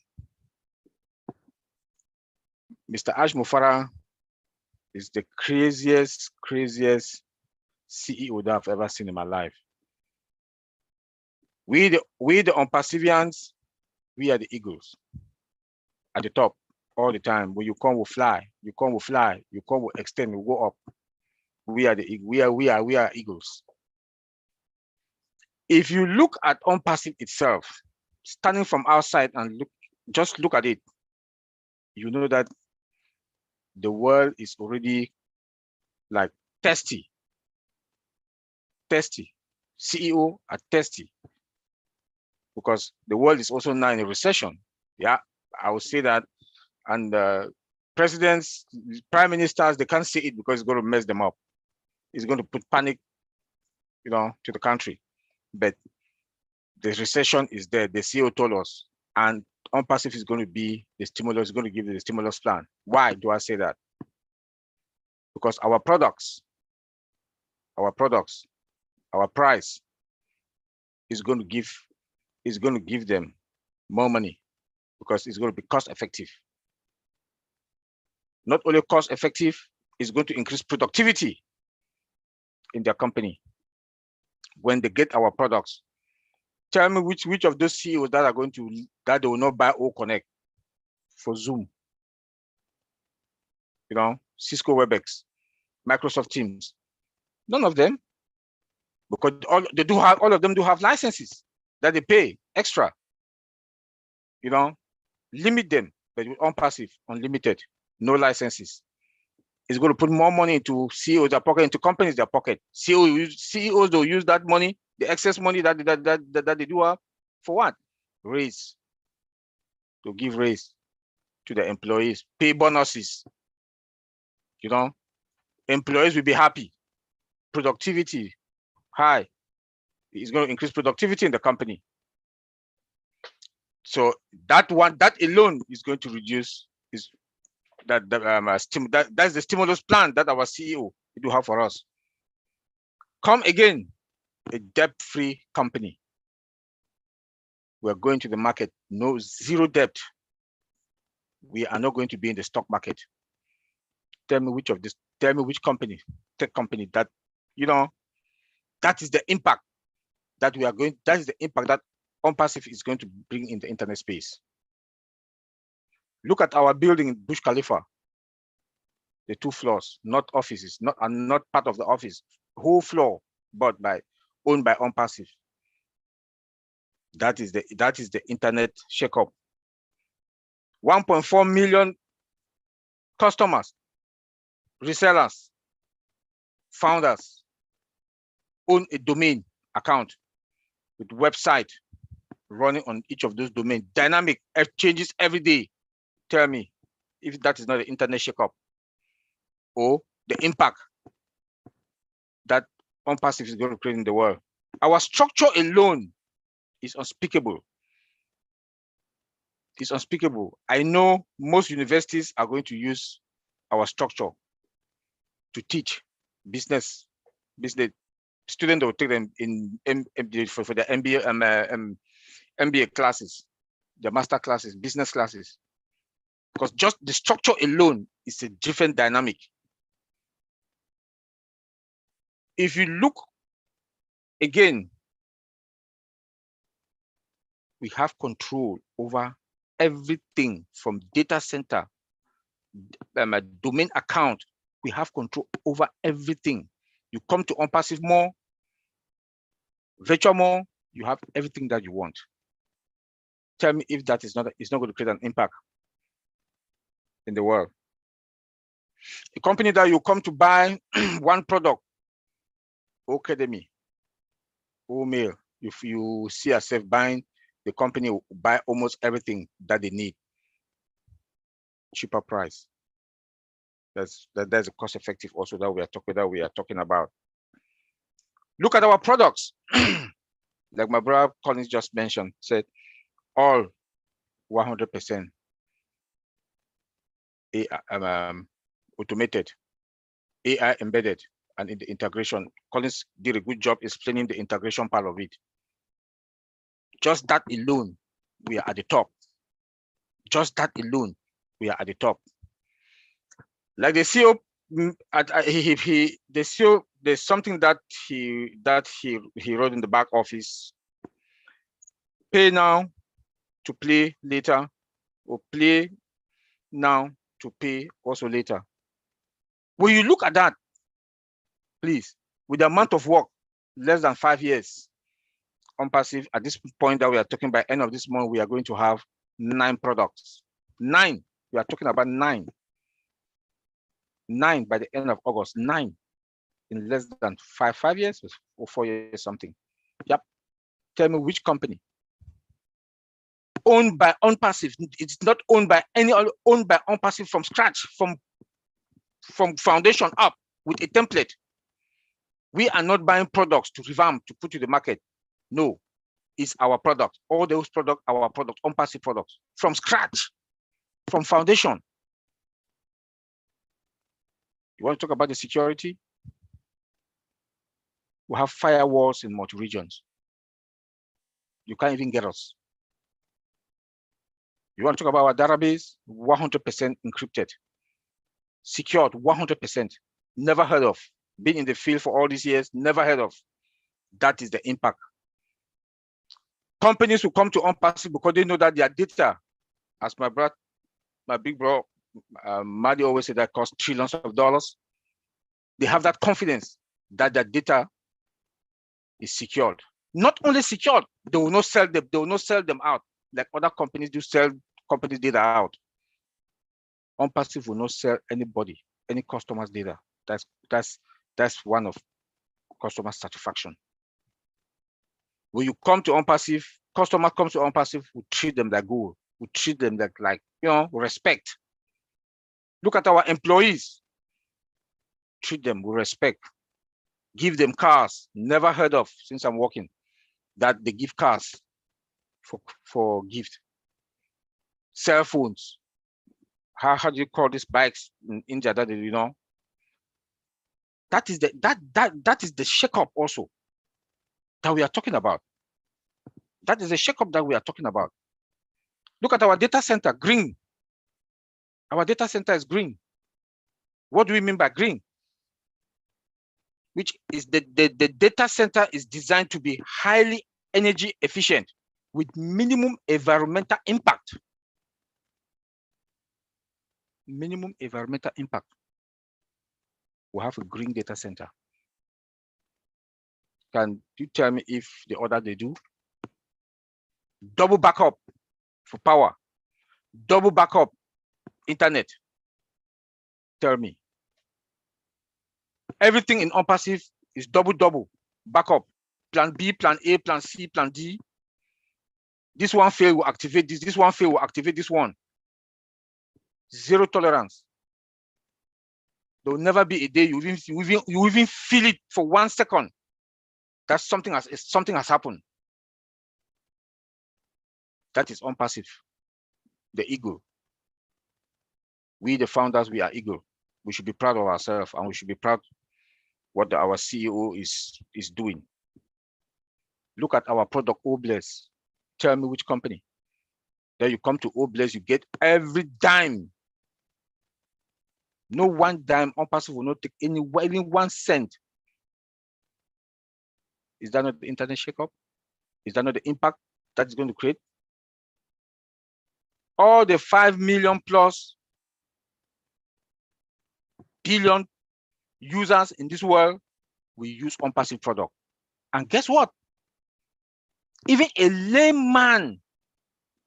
Mr. Ashmu Farah is the craziest CEO that I've ever seen in my life. We the ONPASSIVians, we are the eagles at the top all the time. When you come, we fly. You come, we fly. You come, we extend. We go up. We are eagles. If you look at ONPASSIVE itself, standing from outside and just look at it, you know that the world is already like testy. CEO are testy because the world is also now in a recession. Yeah, I would say that. And presidents, prime ministers, they can't say it because it's going to mess them up. It's going to put panic, you know, to the country. But the recession is there. The CEO told us, and ONPASSIVE is going to be the stimulus, going to give the stimulus plan. Why do I say that? Because our products, our price is going to give them more money because it's going to be cost effective. Not only cost effective, it's going to increase productivity in their company when they get our products. Tell me which of those CEOs that are going to that they will not buy OConnect for Zoom, you know, Cisco WebEx, Microsoft Teams. None of them, because all of them do have licenses that they pay extra. You know, limit them, but with ONPASSIVE, unlimited, no licenses. It's going to put more money into CEOs' their pocket, into companies' their pocket. CEOs will use that money, the excess money that they do have, for what? Raise. To give raise to the employees, pay bonuses. You know, employees will be happy. Productivity high. It's going to increase productivity in the company. So that alone is going to reduce that's the stimulus plan that our CEO do have for us. Come again, a debt-free company. We're going to the market, zero debt. We are not going to be in the stock market. Tell me which company, tech company that, that is the impact that that is the impact that ONPASSIVE is going to bring in the internet space. Look at our building in Burj Khalifa. The 2 floors, not offices, not part of the office, whole floor, owned by ONPASSIVE. That is the internet shakeup. 1.4 million customers, resellers, founders own a domain account with website running on each of those domains. Dynamic, changes every day. Tell me if that is not the internet shakeup or the impact that ONPASSIVE is going to create in the world. Our structure alone is unspeakable. It's unspeakable. I know most universities are going to use our structure to teach business. Students will take them for their MBA classes, their master classes, business classes, because just the structure alone is a different dynamic. If you look again, we have control over everything from data center, domain account. We have control over everything. You come to ONPASSIVE Mall, virtual mall, you have everything that you want. Tell me if that is not going to create an impact in the world. A company that you come to buy one product, Academy, or mail, if you see yourself buying, the company will buy almost everything that they need. Cheaper price. That's a cost effective also that we are talking about. Look at our products. Like my brother Collins just mentioned, said all 100% automated, AI embedded, and in the integration. Collins did a good job explaining the integration part of it. Just that alone, we are at the top. Just that alone, we are at the top. Like the CEO, the CEO, there's something that he wrote in the back office. Pay now to play later, or play now to pay also later. When you look at that, please, with the amount of work, less than 5 years, ONPASSIVE, at this point that we are talking, by end of this month, we are going to have 9 products. 9. We are talking about 9. 9 by the end of August. 9 in less than 5 years or 4 years something. Yep. Tell me which company owned by ONPASSIVE. It's not owned by any other, owned by ONPASSIVE from scratch, from foundation up with a template. We are not buying products to revamp, to put to the market. No, it's our product. All those products, our products, ONPASSIVE products, from scratch, from foundation. You want to talk about the security? We have firewalls in multi regions. You can't even get us. You want to talk about our database? 100% encrypted, secured, 100%. Never heard of. Been in the field for all these years, never heard of. That is the impact. Companies will come to ONPASSIVE because they know that their data, as my big bro, Madi always said, that costs trillions of dollars. They have that confidence that their data is secured. Not only secured, they will not sell them. They will not sell them out like other companies do sell companies' data out. ONPASSIVE will not sell anybody, any customer's data. That's one of customer satisfaction. When you come to ONPASSIVE, customer comes to ONPASSIVE, we treat them like gold. We treat them like respect. Look at our employees. Treat them with respect. Give them cars. Never heard of since I'm working that they give cars for gift. cell phones. How do you call these bikes in India that you know? That is the that is the shakeup also that we are talking about. That is the shakeup that we are talking about. Look at our data center, green. Our data center is green. What do we mean by green? Which is the data center is designed to be highly energy efficient with minimum environmental impact. Minimum environmental impact. We have a green data center. Can you tell me if the other they do? Double backup for power, double backup internet. Tell me. Everything in ONPASSIVE is double backup. Plan B, plan A, plan C, plan D. This one fail will activate this. This one fail will activate this one. Zero tolerance. There will never be a day you even feel it for 1 second that something has happened. That is ONPASSIVE, the eagle. We, the founders, we are eagle. We should be proud of ourselves, and we should be proud what our CEO is doing. Look at our product, OWinners. Tell me which company. Then you come to OWinners, you get every dime. No one dime, ONPASSIVE will not take even 1 cent. Is that not the internet shakeup? Is that not the impact that is going to create? All the 5 million plus billion users in this world will use ONPASSIVE product. And guess what? Even a layman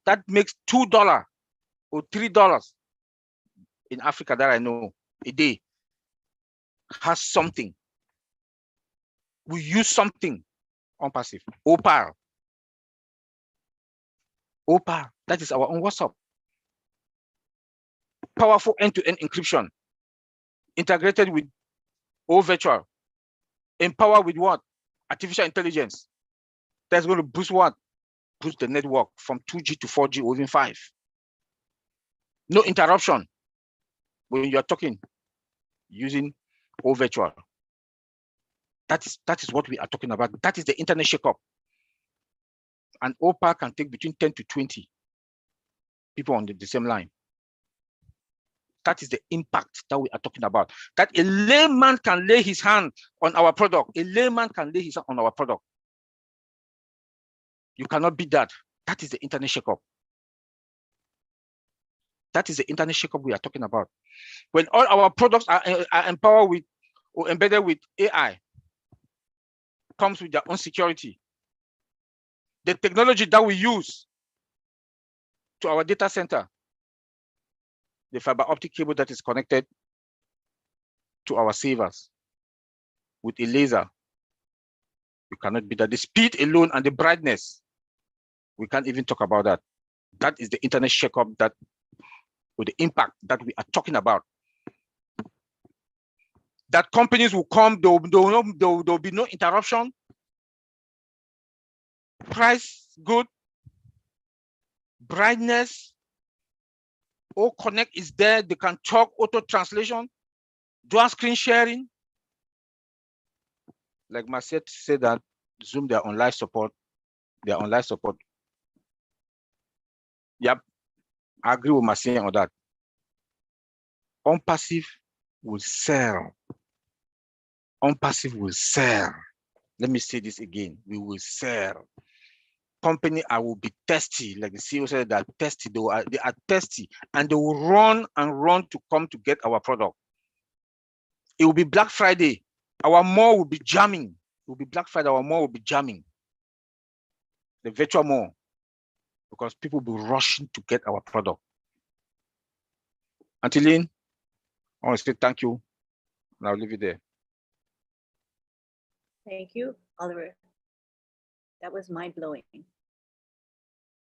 that makes $2 or $3 in Africa that I know a day has something. We use something ONPASSIVE. OPAL. OPAL. That is our own WhatsApp. Powerful end-to-end encryption. Integrated with virtual. Empowered with what? Artificial intelligence. That's going to boost what? Boost the network from 2G to 4G or even 5. No interruption when you are talking using virtual. That is what we are talking about. That is the internet shakeup. And OPAL can take between 10 to 20 people on the same line. That is the impact that we are talking about. That a layman can lay his hand on our product. A layman can lay his hand on our product. You cannot beat that. That is the internet shakeup. That is the internet shakeup we are talking about. When all our products are empowered with or embedded with AI, comes with their own security. The technology that we use to our data center, the fiber optic cable that is connected to our servers with a laser, you cannot beat that. The speed alone and the brightness, we can't even talk about that. That is the internet shakeup that, with the impact that we are talking about. That companies will come, there will be no interruption. Price good, brightness, all connect is there. They can talk, auto translation, dual screen sharing. Like Marcet said that Zoom, they're on live support. They're on live support. Yep, I agree with Marcet on that. ONPASSIVE will sell. ONPASSIVE will sell. Let me say this again. We will sell. Company, I will be thirsty, like the CEO said, that thirsty. They are thirsty, and they will run and run to come to get our product. It will be Black Friday. Our mall will be jamming. It will be Black Friday. Our mall will be jamming. The virtual mall, because people will be rushing to get our product. Antiline, I want to say thank you, and I'll leave it there. Thank you, Oliver. That was mind-blowing.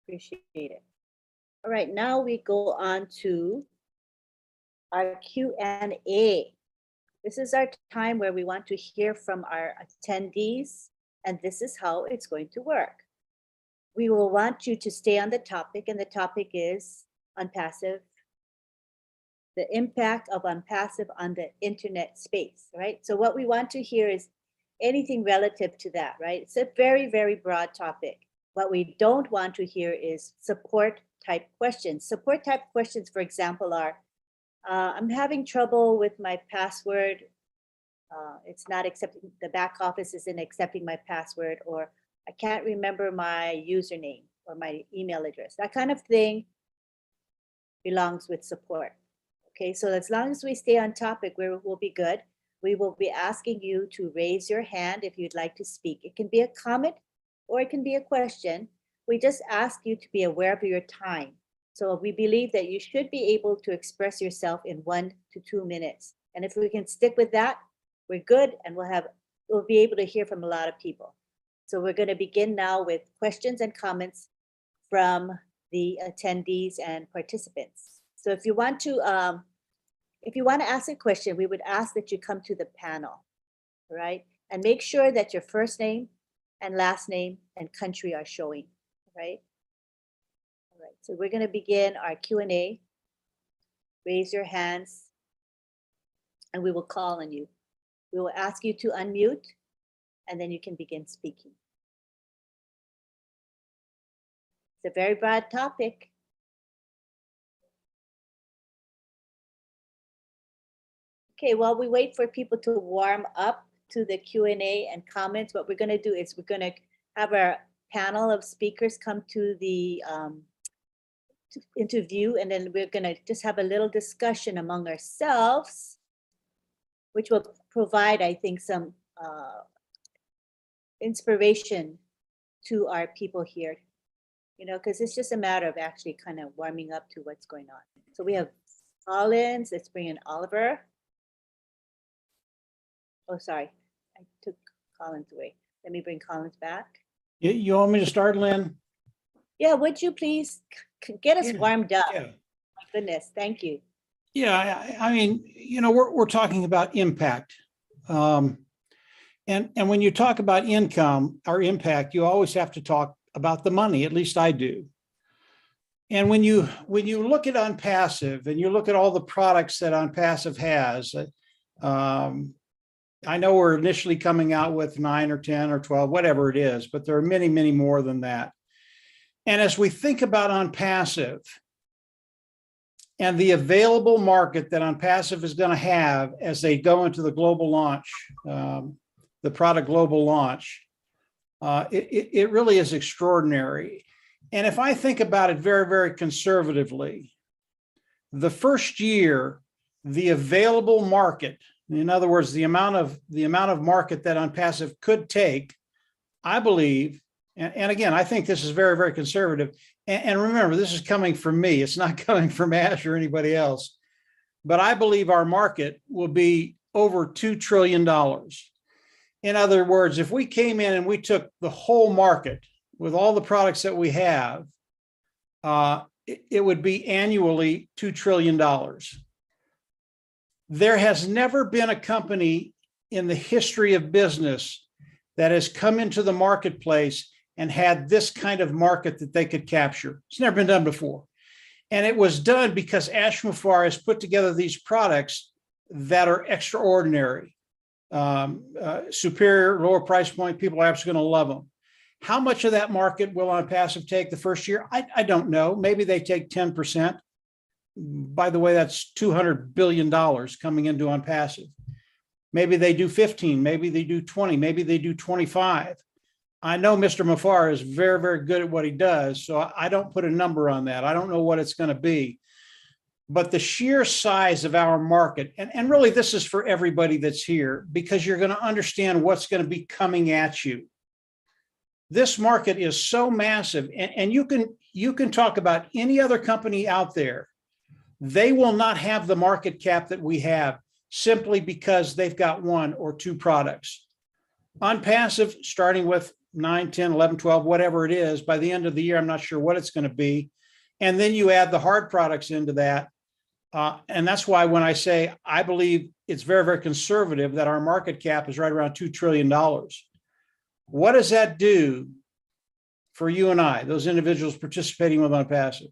Appreciate it. All right, now we go on to our Q&A. This is our time where we want to hear from our attendees, and this is how it's going to work. We will want you to stay on the topic, and the topic is ONPASSIVE, the impact of ONPASSIVE on the internet space, right? So what we want to hear is anything relative to that, right? It's a very, very broad topic. What we don't want to hear is support type questions. Support type questions, for example, are, I'm having trouble with my password. It's not accepting, the back office isn't accepting my password, or I can't remember my username or my email address. That kind of thing belongs with support. Okay, so as long as we stay on topic, we'll be good. We will be asking you to raise your hand if you'd like to speak. It can be a comment or it can be a question. We just ask you to be aware of your time. So we believe that you should be able to express yourself in 1 to 2 minutes. And if we can stick with that, we're good, and we'll be able to hear from a lot of people. So we're going to begin now with questions and comments from the attendees and participants. So if you want to ask a question, we would ask that you come to the panel, right? And make sure that your first name and last name and country are showing, right? All right, so we're going to begin our Q&A. Raise your hands and we will call on you. We will ask you to unmute and then you can begin speaking. It's a very broad topic. Okay, while we wait for people to warm up to the Q&A and comments, what we're going to do is we're going to have our panel of speakers come to the interview, and then we're going to just have a little discussion among ourselves, which will provide, I think, some inspiration to our people here, you know, because it's just a matter of actually kind of warming up to what's going on. So we have Collins. Let's bring in Oliver. Oh, sorry, I took Collins away. Let me bring Collins back. You want me to start, Lynn? Yeah, would you please get us warmed up? Yeah. My goodness, thank you. Yeah, I mean, you know, we're talking about impact. And when you talk about income or impact, you always have to talk about the money, at least I do. And when you look at ONPASSIVE and you look at all the products that ONPASSIVE has, I know we're initially coming out with 9 or 10 or 12, whatever it is, but there are many, many more than that. And as we think about ONPASSIVE and the available market that ONPASSIVE is going to have as they go into the global launch, the product global launch, it really is extraordinary. And if I think about it very, very conservatively, the first year, the available market, in other words, the amount of market that ONPASSIVE could take, I believe, and again, I think this is very, very conservative. And remember, this is coming from me. It's not coming from Ash or anybody else. But I believe our market will be over $2 trillion. In other words, if we came in and we took the whole market with all the products that we have, it would be annually $2 trillion. There has never been a company in the history of business that has come into the marketplace and had this kind of market that they could capture. It's never been done before. And it was done because Ash Mufareh has put together these products that are extraordinary, superior, lower price point. People are absolutely going to love them. How much of that market will ONPASSIVE take the first year? I don't know. Maybe they take 10%. By the way, that's $200 billion coming into ONPASSIVE. Maybe they do 15, maybe they do 20, maybe they do 25. I know Mr. Mufareh is very, very good at what he does, so I don't put a number on that. I don't know what it's going to be. But the sheer size of our market, and really this is for everybody that's here, because you're going to understand what's going to be coming at you. This market is so massive, and you can talk about any other company out there. They will not have the market cap that we have simply because they've got 1 or 2 products. ONPASSIVE, starting with 9, 10, 11, 12, whatever it is, by the end of the year, I'm not sure what it's going to be. And then you add the hard products into that. And that's why when I say I believe it's very, very conservative that our market cap is right around $2 trillion. What does that do for you and I, those individuals participating with ONPASSIVE?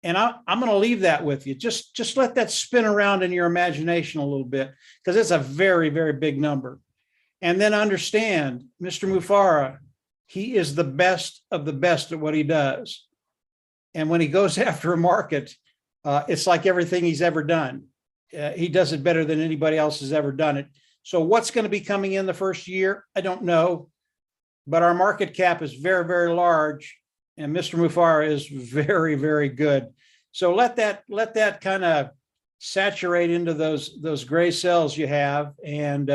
And I'm going to leave that with you. Just let that spin around in your imagination a little bit, because it's a very, very big number. And then understand, Mr. Mufara, he is the best of the best at what he does. And when he goes after a market, it's like everything he's ever done. He does it better than anybody else has ever done it. So what's going to be coming in the first year? I don't know. But our market cap is very, very large. And Mr. Mufara is very, very good. So let that kind of saturate into those gray cells you have. And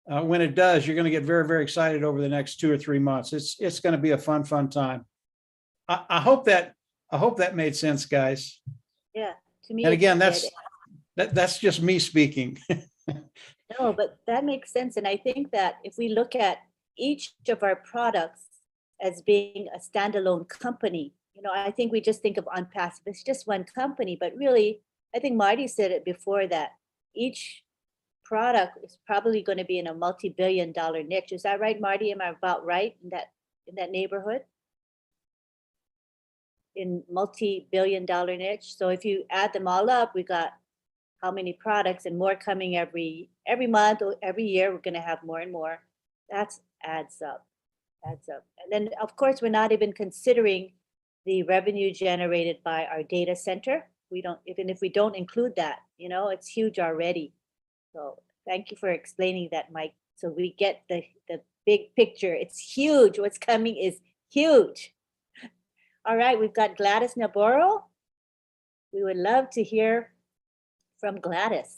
when it does, you're going to get very, very excited over the next 2 or 3 months. It's going to be a fun time. I hope that made sense, guys. Yeah, to me. And again, it did. that's just me speaking. No, but that makes sense. And I think that if we look at each of our products as being a standalone company, I think we just think of ONPASSIVE, it's just one company, but really, I think Marty said it before that each product is probably going to be in a multi-billion-dollar niche. Is that right, Marty? Am I about right in that neighborhood? In multi-billion-dollar niche. So if you add them all up, we got how many products, and more coming every month or every year. We're going to have more and more. That adds up. And then, of course, we're not even considering the revenue generated by our data center. Even if we don't include that, it's huge already. So thank you for explaining that, Mike. So we get the big picture. It's huge. What's coming is huge. All right, we've got Gladys Navarro. We would love to hear from Gladys.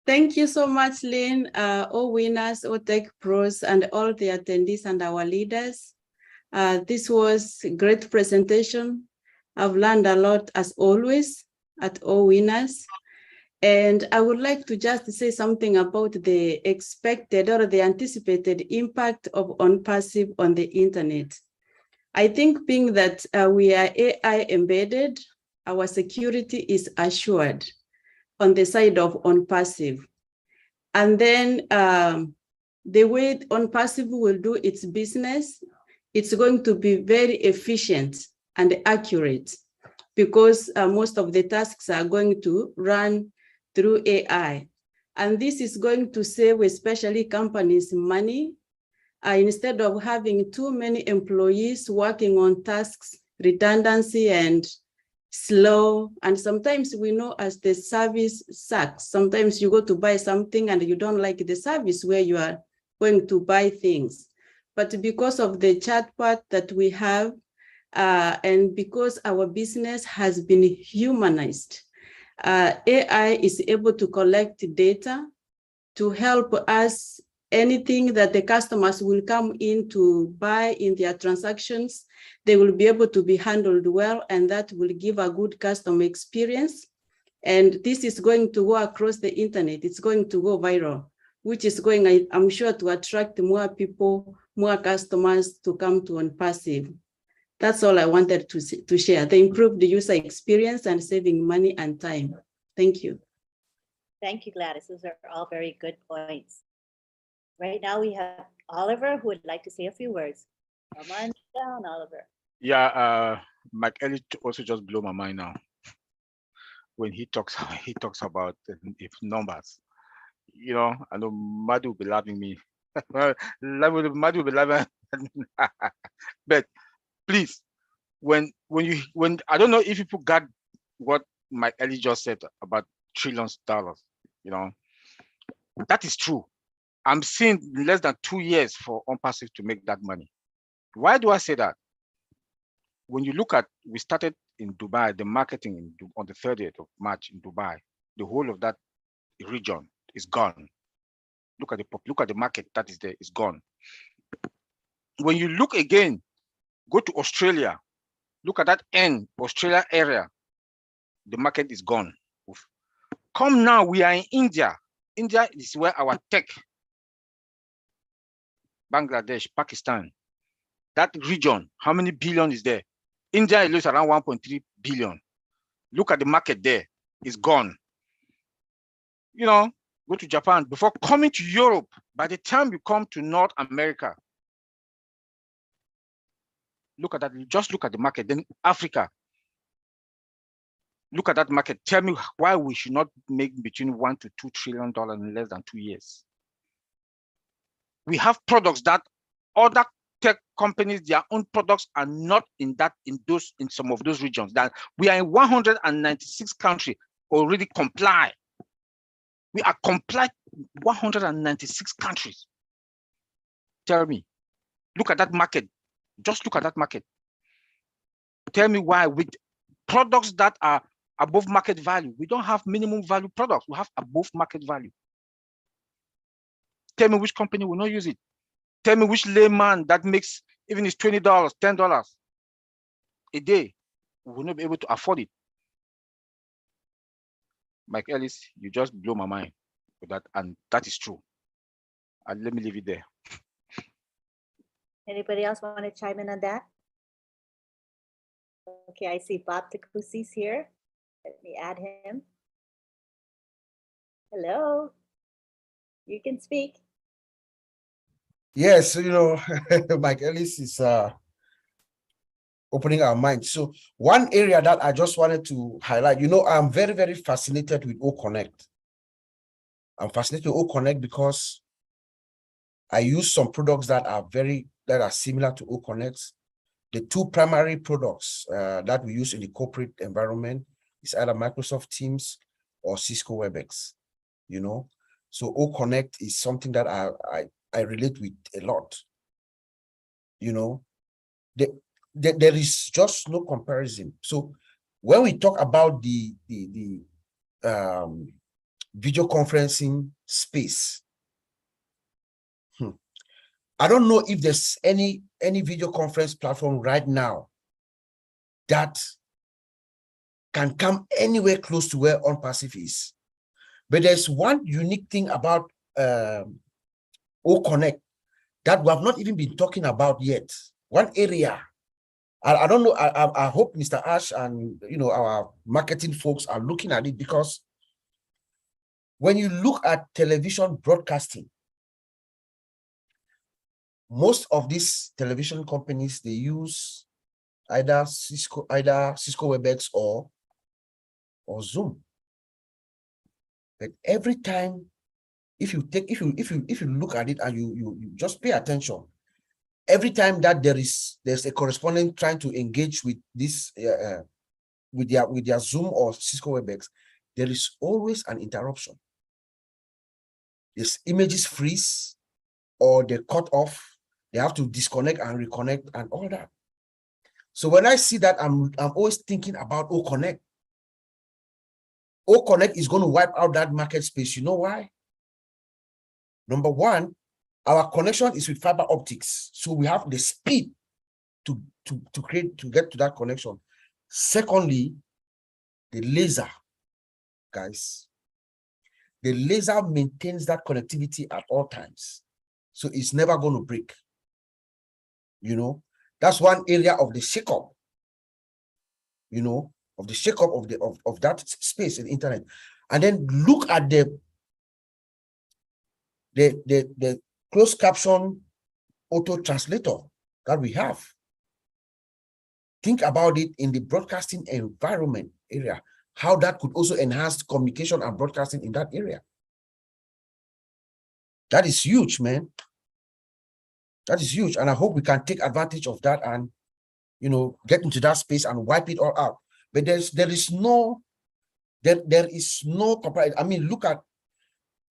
Thank you so much, Lynn, all winners, all tech pros, and all the attendees and our leaders. This was a great presentation. I've learned a lot as always at All Winners. And I would like to just say something about the expected or the anticipated impact of ONPASSIVE on the internet. I think being that we are AI embedded, our security is assured on the side of ONPASSIVE. And then the way ONPASSIVE will do its business, it's going to be very efficient and accurate, because most of the tasks are going to run through AI. And this is going to save especially companies money. Instead of having too many employees working on tasks, redundancy and slow. And sometimes we know as the service sucks. Sometimes you go to buy something and you don't like the service where you are going to buy things. But because of the chatbot that we have, and because our business has been humanized, AI is able to collect data to help us. Anything that the customers will come in to buy in their transactions, they will be able to be handled well, and that will give a good customer experience. And this is going to go across the internet. It's going to go viral, which is going, I'm sure, to attract more people, more customers to come to ONPASSIVE. That's all I wanted to share. The improved user experience and saving money and time. Thank you. Thank you, Gladys. Those are all very good points. Right now we have Oliver who would like to say a few words. Come on down, Oliver. Yeah, Mike Elliott also just blew my mind now when he talks about if numbers. I know Madu will be laughing me. Madu will be laughing. But please, when I don't know if people got what Mike Elliott just said about trillions of dollars, that is true. I'm seeing less than 2 years for ONPASSIVE to make that money. Why do I say that? When you look at, we started in Dubai, the marketing on the 30th of March in Dubai, the whole of that region is gone. Look at the market that is there, is gone. When you look again, go to Australia, look at that end, Australia area, the market is gone. Come now, we are in India. India is where our tech, Bangladesh, Pakistan, that region, how many billion is there? India is around 1.3 billion. Look at the market there, it's gone. Go to Japan. Before coming to Europe, by the time you come to North America, Look at that. Just look at the market. Then Africa. Look at that market. Tell me why we should not make between $1 to $2 trillion in less than 2 years. We have products that other tech companies, their own products are not in some of those regions. That we are in 196 countries already comply. We are compliant 196 countries. Tell me, look at that market. Just look at that market. Tell me why with products that are above market value, we don't have minimum value products. We have above market value. Tell me which company will not use it. Tell me which layman that makes even is $20, $10 a day will not be able to afford it. Mike Ellis, you just blow my mind with that, and that is true. And let me leave it there. Anybody else want to chime in on that? Okay, I see Bob Takusi's here. Let me add him. Hello. You can speak. Yes, Mike Ellis is opening our minds. So one area that I just wanted to highlight, I'm very, very fascinated with OConnect. I'm fascinated with OConnect because I use some products that are similar to OConnect. The two primary products that we use in the corporate environment is either Microsoft Teams or Cisco WebEx, So OConnect is something that I relate with a lot. There is just no comparison. So when we talk about the video conferencing space, I don't know if there's any video conference platform right now that can come anywhere close to where ONPASSIVE is. But there's one unique thing about OConnect that we have not even been talking about yet. One area, I don't know, I hope Mr. Ash and our marketing folks are looking at it, because when you look at television broadcasting, most of these television companies, they use either Cisco WebEx or Zoom. But every time, if you look at it and you just pay attention, every time that there's a correspondent trying to engage with this with their Zoom or Cisco WebEx, there is always an interruption. There's images freeze, or they cut off. They have to disconnect and reconnect and all that. So when I see that, I'm always thinking about OConnect. OConnect is going to wipe out that market space. You know why? Number one, our connection is with fiber optics, so we have the speed to get to that connection. Secondly, the laser, guys. The laser maintains that connectivity at all times, so it's never going to break. That's one area of the shakeup. Of the shakeup of that space in the internet. And then look at the closed caption auto translator that we have. Think about it in the broadcasting environment area, how that could also enhance communication and broadcasting in that area. That is huge, man. That is huge. And I hope we can take advantage of that and, get into that space and wipe it all out. But there is no comparison. I mean, look at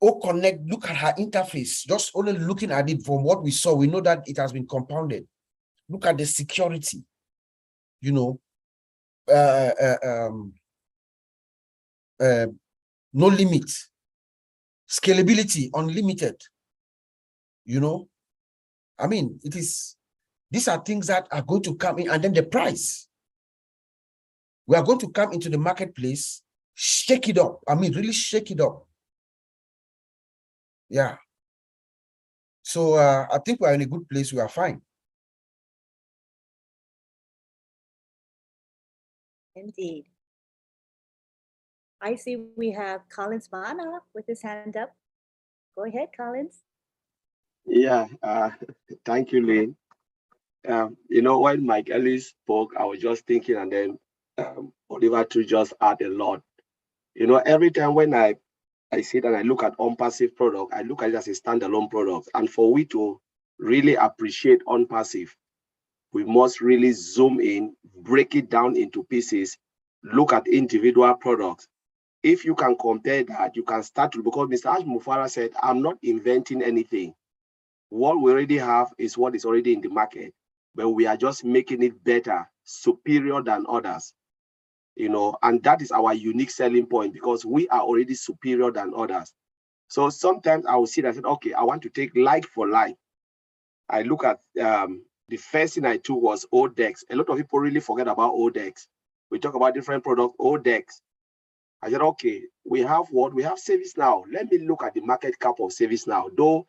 OConnect, look at her interface. Just only looking at it from what we saw, we know that it has been compounded. Look at the security, no limit, scalability, unlimited, I mean, these are things that are going to come in, and then the price. We are going to come into the marketplace, shake it up. I mean, really shake it up. Yeah. So I think we're in a good place. We are fine. Indeed. I see we have Collins Mana with his hand up. Go ahead, Collins. Yeah, thank you, Lynn. when Mike Ellis spoke, I was just thinking, and then Oliver too just add a lot. Every time when I sit and I look at ONPASSIVE product, I look at it as a standalone product. And for we to really appreciate ONPASSIVE, we must really zoom in, break it down into pieces, look at individual products. If you can compare that, you can start to, because Mr. Ash Mufara said, I'm not inventing anything. What we already have is what is already in the market, but we are just making it better, superior than others. And that is our unique selling point, because we are already superior than others. So sometimes I will see that I said, okay, I want to take like for like. I look at the first thing I took was ODEX. A lot of people really forget about ODEX. We talk about different products, ODEX. I said, okay, we have what? We have ServiceNow. Let me look at the market cap of ServiceNow. Though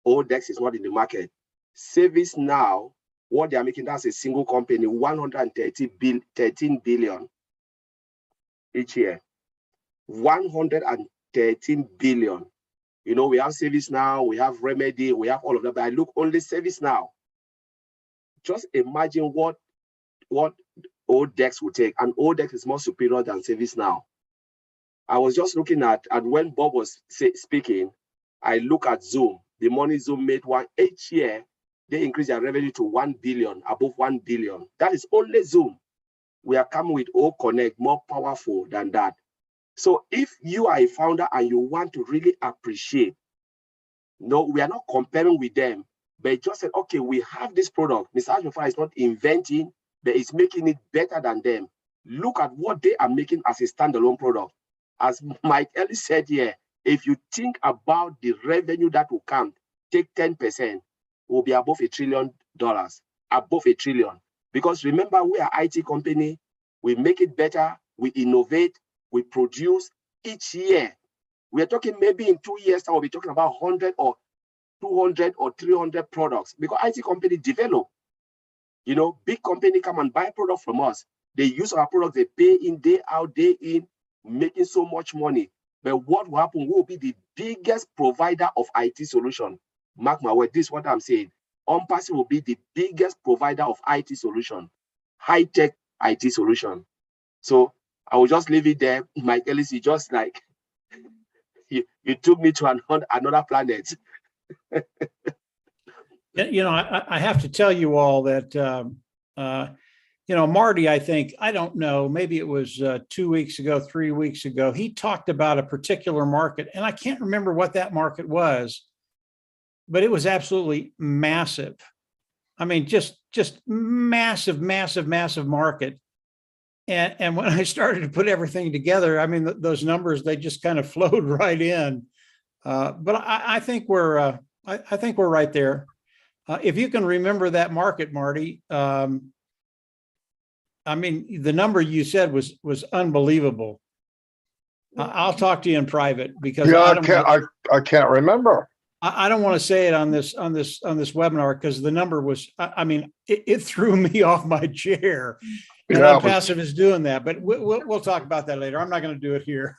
ODEX is not in the market. ServiceNow, what they are making, that's a single company, 13 billion each year. 113 billion. We have ServiceNow, we have Remedy, we have all of that, but I look only ServiceNow. Just imagine what ODEX would take, and ODEX is more superior than ServiceNow. I was just looking at when Bob was speaking, I look at Zoom, the money Zoom made each year, they increased their revenue to 1 billion, above 1 billion. That is only Zoom. We are coming with OConnect, more powerful than that. So if you are a founder and you want to really appreciate, we are not comparing with them, but just said, okay, we have this product. Mr. Ashmufara is not inventing, but it's making it better than them. Look at what they are making as a standalone product. As Mike Ellis said here, if you think about the revenue that will come, take 10%, will be above $1 trillion, above $1 trillion. Because remember, we are IT company, we make it better, we innovate, we produce each year. We are talking maybe in 2 years time, we'll be talking about 100 or 200 or 300 products, because IT company develop. Big company come and buy product from us. They use our product, they pay in, day out, day in, making so much money. But what will happen? We will be the biggest provider of IT solution. Mark my word, this is what I'm saying. ONPASSIVE will be the biggest provider of IT solution, high-tech IT solution. So I will just leave it there. Mike Ellis, you just like, you took me to another planet. I have to tell you all that, Marty, I don't know, maybe it was 2 weeks ago, 3 weeks ago, he talked about a particular market, and I can't remember what that market was, but it was absolutely massive. I mean, just massive, massive, massive market. And when I started to put everything together, I mean, those numbers, they just kind of flowed right in. But I think we're right there. If you can remember that market, Marty, I mean, the number you said was unbelievable. I'll talk to you in private, because I can't remember. I don't want to say it on this webinar, because the number was, I mean, it threw me off my chair. And ONPASSIVE is doing that, but we'll talk about that later. I'm not going to do it here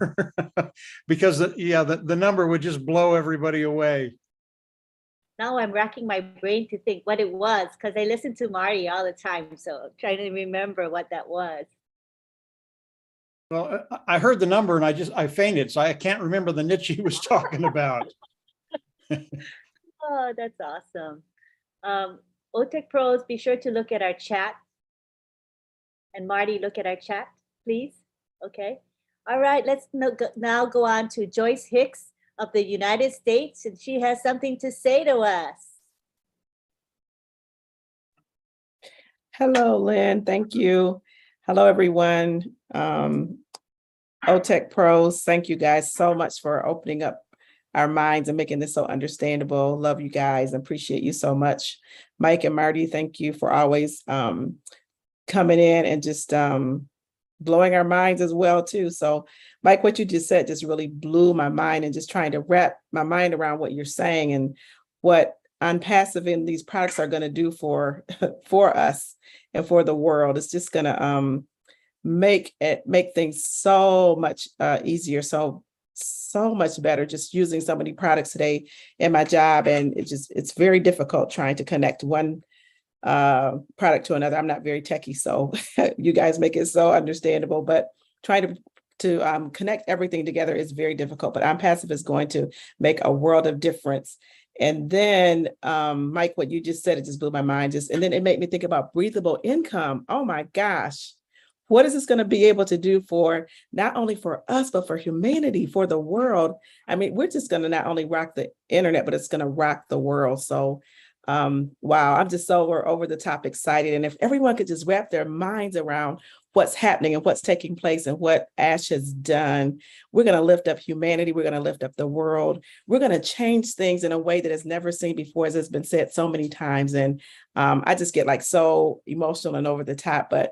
because the number would just blow everybody away. Now I'm racking my brain to think what it was, because I listen to Marty all the time. So I'm trying to remember what that was. Well, I heard the number and I fainted. So I can't remember the niche he was talking about. Oh, that's awesome. OTech Pros, be sure to look at our chat. And Marty, look at our chat, please. Okay. All right, let's now go on to Joyce Hicks of the United States, and she has something to say to us. Hello, Lynn. Thank you. Hello, everyone. OTech Pros, thank you guys so much for opening up our minds and making this so understandable. Love you guys. Appreciate you so much. Mike and Marty, thank you for always coming in and just blowing our minds as well too. So Mike, what you just said just really blew my mind, and just trying to wrap my mind around what you're saying and what ONPASSIVE and these products are going to do for us and for the world. It's just going to make things so much easier, so much better, just using so many products today in my job. And it's very difficult trying to connect one product to another. I'm not very techie, so you guys make it so understandable, but trying to connect everything together is very difficult, but ONPASSIVE is going to make a world of difference. And then, Mike, what you just said, it just blew my mind. And then it made me think about breathable income. Oh my gosh. What is this going to be able to do for not only for us, but for humanity, for the world? I mean, we're just going to not only rock the internet, but it's going to rock the world. So, wow, I'm just so over the top excited. And if everyone could just wrap their minds around what's happening and what's taking place and what Ash has done, we're going to lift up humanity. We're going to lift up the world. We're going to change things in a way that is never seen before, as has been said so many times. And I just get like so emotional and over the top. But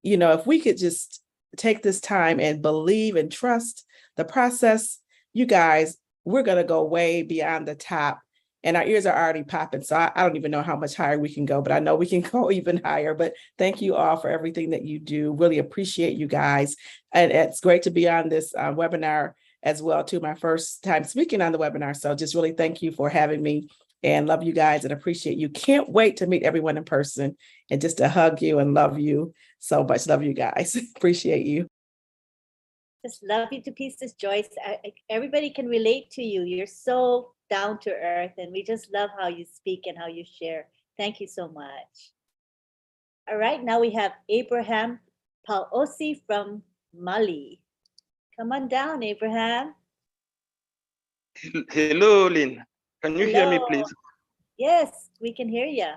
you know, if we could just take this time and believe and trust the process, you guys, we're going to go way beyond the top. And our ears are already popping. So I don't even know how much higher we can go, but I know we can go even higher. But thank you all for everything that you do. Really appreciate you guys. And it's great to be on this webinar as well, too. My first time speaking on the webinar. So just really thank you for having me, and love you guys and appreciate you. Can't wait to meet everyone in person and just to hug you and love you so much. Love you guys. Appreciate you. Just love you to pieces, Joyce. Everybody can relate to you. You're so down to earth, and we just love how you speak and how you share. Thank you so much. All right, now we have Abraham Paosi from Mali. Come on down, Abraham. Hello, Lynn. Can you hear me, Hello. please? Yes, we can hear you.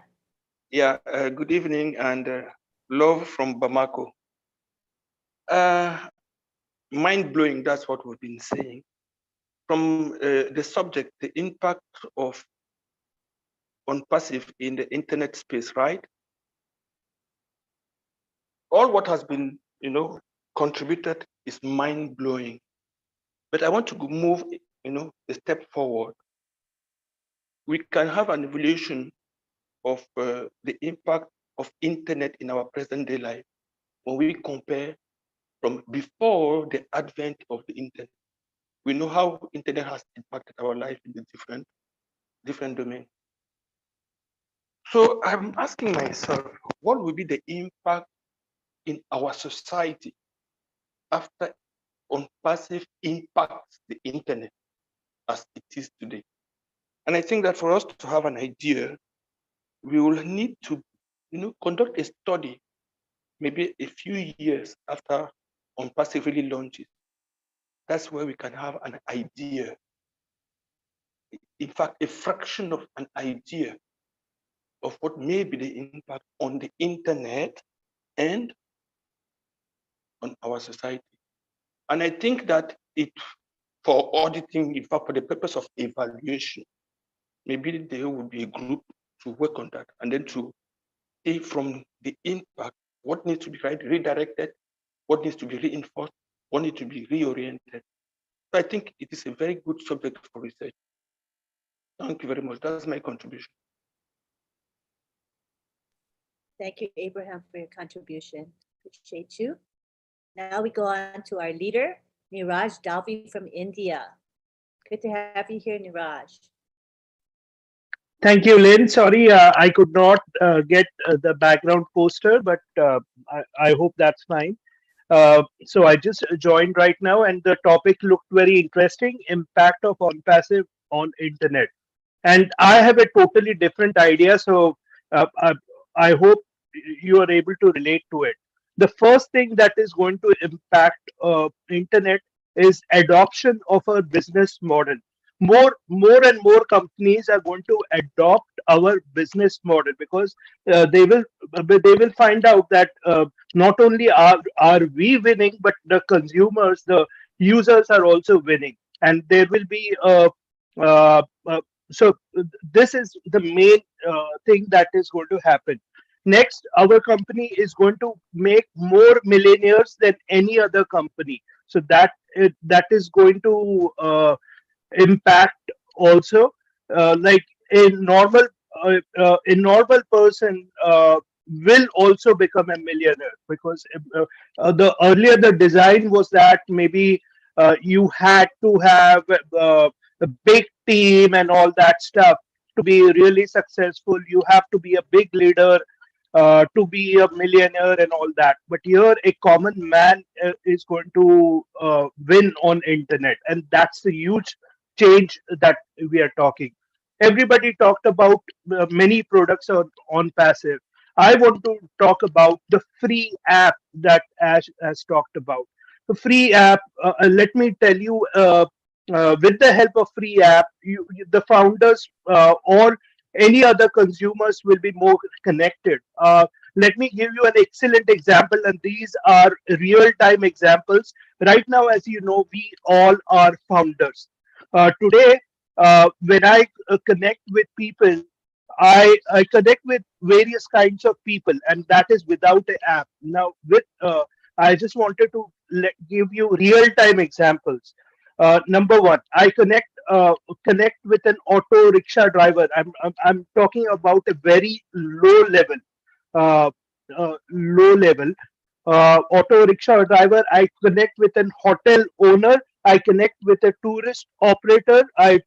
Yeah, good evening and love from Bamako. Mind-blowing, that's what we've been saying. From the subject, the impact of ONPASSIVE in the internet space, right? All what has been, contributed is mind-blowing. But I want to move, a step forward. We can have an evaluation of the impact of internet in our present day life when we compare from before the advent of the internet. We know how internet has impacted our life in the different domains. So I'm asking myself, what will be the impact in our society after ONPASSIVE impacts the internet as it is today? And I think that for us to have an idea, we will need to, conduct a study, maybe a few years after ONPASSIVE really launches. That's where we can have an idea. In fact, a fraction of an idea of what may be the impact on the internet and on our society. And I think that for auditing, in fact, for the purpose of evaluation, maybe there would be a group to work on that and then to see from the impact what needs to be redirected, what needs to be reinforced, what needs to be reoriented. So I think it is a very good subject for research. Thank you very much. That's my contribution. Thank you, Abraham, for your contribution. Appreciate you. Now we go on to our leader, Niraj Dalvi from India. Good to have you here, Niraj. Thank you, Lynn. Sorry, I could not get the background poster, but I hope that's fine. So I just joined right now, and the topic looked very interesting: impact of ONPASSIVE on internet. And I have a totally different idea, so I hope you are able to relate to it. The first thing that is going to impact internet is adoption of a business model. More and more companies are going to adopt our business model because they will find out that not only are we winning, but the consumers, the users are also winning, and there will be uh, so this is the main thing that is going to happen. Next, our company is going to make more millionaires than any other company. So that is going to impact also. Like a normal person will also become a millionaire because the earlier the design was that maybe you had to have a big team and all that stuff. to be really successful, you have to be a big leader, to be a millionaire and all that. But here, a common man is going to win on internet, and that's the huge change that we are talking. Everybody talked about many products on passive. I want to talk about the free app that Ash has talked about. The free app, let me tell you, with the help of free app, the founders or any other consumers will be more connected. Let me give you an excellent example, and these are real-time examples. Right now, as you know, we all are founders. Today, when I connect with people, I connect with various kinds of people, and that is without an app. Now, with I just wanted to give you real-time examples. Number one, I connect with an auto rickshaw driver. I'm talking about a very uh, low level auto rickshaw driver. I connect with an hotel owner. I connect with a tourist operator. I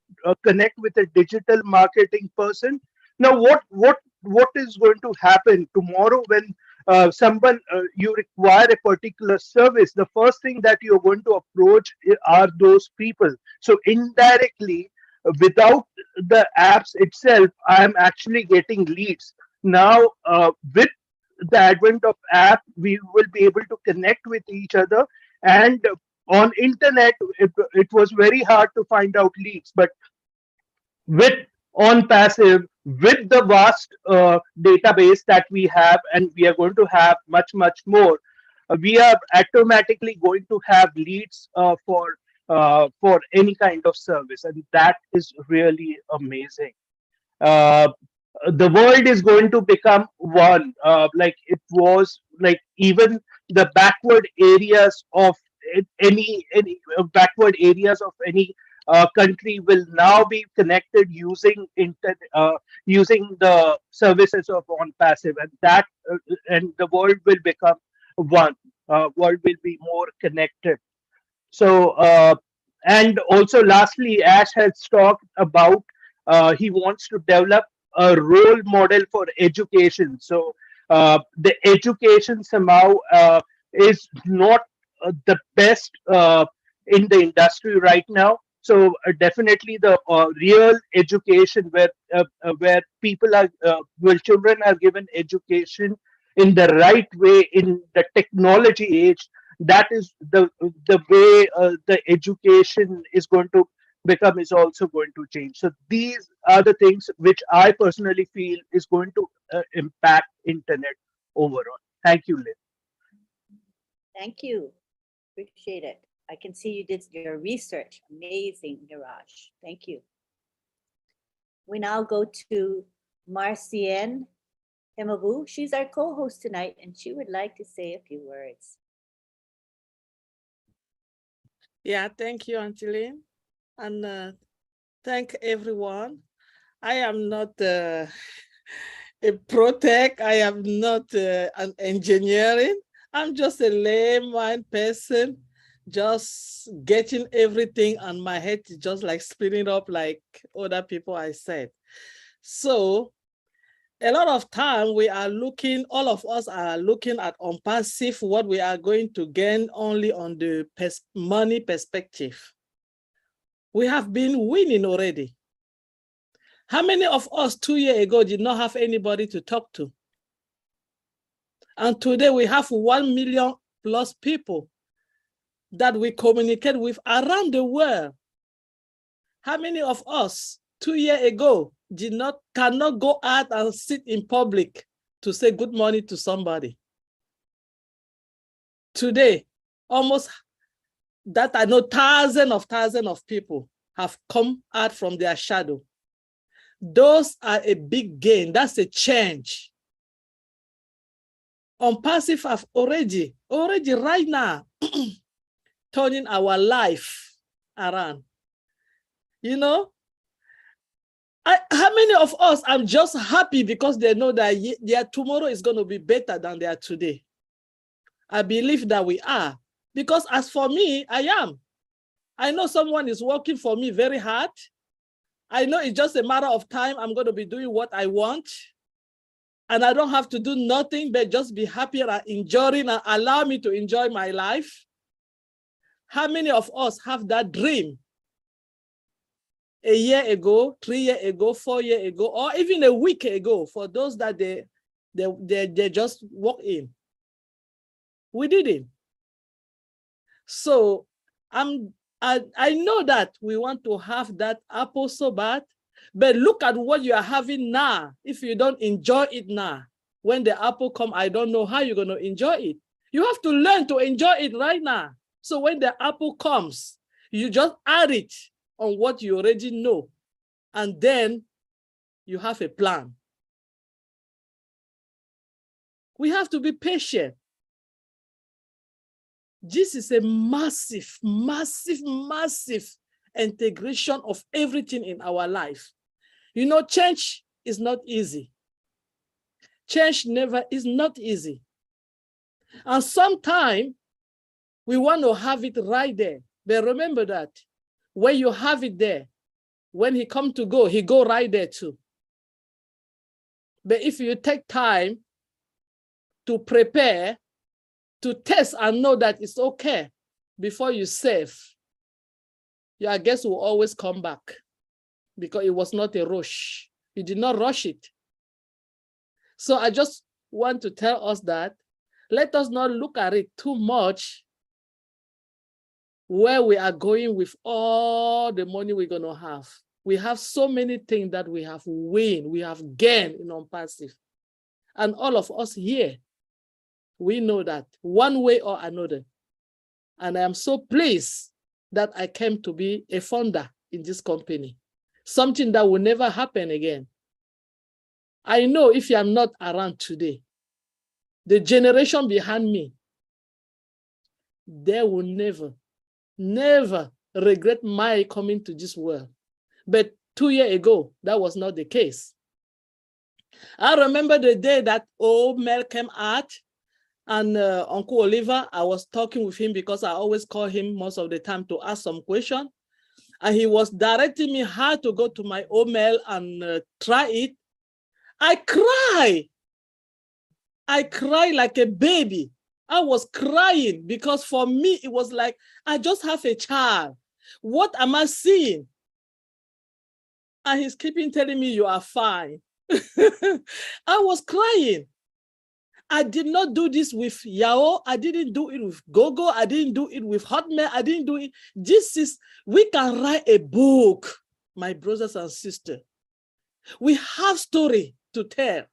connect with a digital marketing person. Now, what is going to happen tomorrow when someone you require a particular service? The first thing that you're going to approach are those people. So indirectly, without the apps itself, I am actually getting leads. Now, with the advent of app, we will be able to connect with each other. And on internet, it was very hard to find out leads, but with on passive, with the vast database that we have, and we are going to have much more, we are automatically going to have leads for any kind of service, and that is really amazing. uh, the world is going to become one, like it was, like even the backward areas of any backward areas of any country will now be connected using the services of on passive, and that and the world will become one. World will be more connected. So, and also lastly, Ash has talked about he wants to develop a role model for education. So, the education somehow is not the best in the industry right now. So, definitely the real education where people are, where children are given education in the right way in the technology age, that is the way the education is going to become, is also going to change. So these are the things which I personally feel is going to impact internet overall. Thank you, Lynn. Thank you. Appreciate it. I can see you did your research. Amazing, Niraj. Thank you. We now go to Marcienne Himabu. She's our co-host tonight, and she would like to say a few words. Yeah, thank you, Auntie Lynn. And thank everyone. I am not a pro tech. I am not an engineering. I'm just a layman person, just getting everything on my head, just like splitting up like other people I said. So a lot of time we are looking, all of us are looking at ONPASSIVE, what we are going to gain only on the money perspective. We have been winning already. How many of us 2 years ago did not have anybody to talk to? And today we have 1 million plus people that we communicate with around the world. How many of us 2 years ago cannot go out and sit in public to say good morning to somebody? Today, almost that I know thousands of people have come out from their shadow. Those are a big gain. That's a change. ONPASSIVE have already right now turning our life around. You know, how many of us are just happy because they know that their tomorrow is going to be better than their today? I believe that we are, because as for me, I am. I know someone is working for me very hard. I know it's just a matter of time. I'm going to be doing what I want. And I don't have to do nothing but just be happy and enjoying and allow me to enjoy my life. How many of us have that dream? A year ago, 3 years ago, 4 years ago, or even a week ago, for those that they just walk in. We didn't. So I know that we want to have that apple so bad, but look at what you are having now. If you don't enjoy it now, when the apple come, I don't know how you're going to enjoy it. You have to learn to enjoy it right now. So when the apple comes, you just add it on what you already know, and then you have a plan. We have to be patient. This is a massive, massive, massive integration of everything in our life. You know, change is not easy. Change never is not easy. And sometimes we want to have it right there. But remember that when you have it there, when he come to go, he go right there too. But if you take time to prepare, to test and know that it's okay before you save, your guest will always come back because it was not a rush. You did not rush it. So I just want to tell us that let us not look at it too much where we are going with all the money we're going to have. We have so many things that we have win, we have gained in ONPASSIVE. And all of us here, we know that one way or another. And I am so pleased that I came to be a founder in this company, something that will never happen again. I know if I'm not around today, the generation behind me, they will never, never regret my coming to this world. But 2 years ago, that was not the case. I remember the day that old Mel came out, and Uncle Oliver, I was talking with him because I always call him most of the time to ask some question. And he was directing me how to go to my old mail and try it. I cry. I cry like a baby. I was crying because for me, it was like, I just have a child. What am I seeing? And he's keeping telling me, you are fine. I was crying. I did not do this with Yao. I didn't do it with Gogo. I didn't do it with Hotmail. I didn't do it. This is, we can write a book, my brothers and sisters. We have story to tell.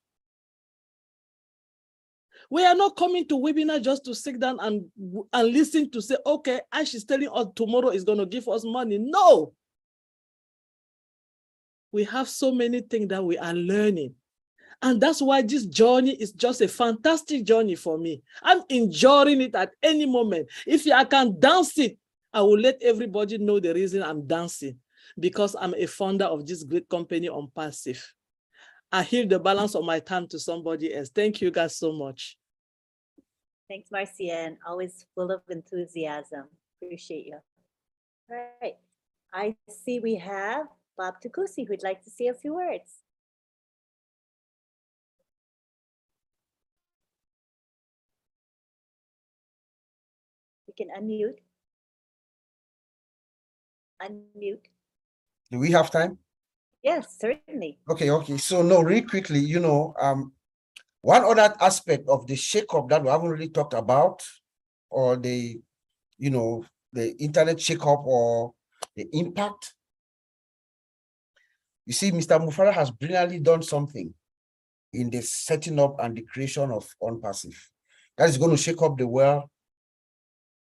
We are not coming to webinar just to sit down and listen to say, okay, Ash is telling us tomorrow is going to give us money. No. We have so many things that we are learning. And that's why this journey is just a fantastic journey for me. I'm enjoying it at any moment. If I can dance it, I will let everybody know the reason I'm dancing, because I'm a founder of this great company ONPASSIVE. I heal the balance of my time to somebody else. Thank you guys so much. Thanks, Marcia, and always full of enthusiasm. Appreciate you. All right. I see we have Bob Tukusi who'd like to say a few words. You can unmute. Unmute. Do we have time? Yes, certainly. Okay. So no, really quickly, one other aspect of the shakeup that we haven't really talked about, or the internet shakeup or the impact. You see, Mr. Mufara has brilliantly done something in the setting up and the creation of ONPASSIVE. That is going to shake up the world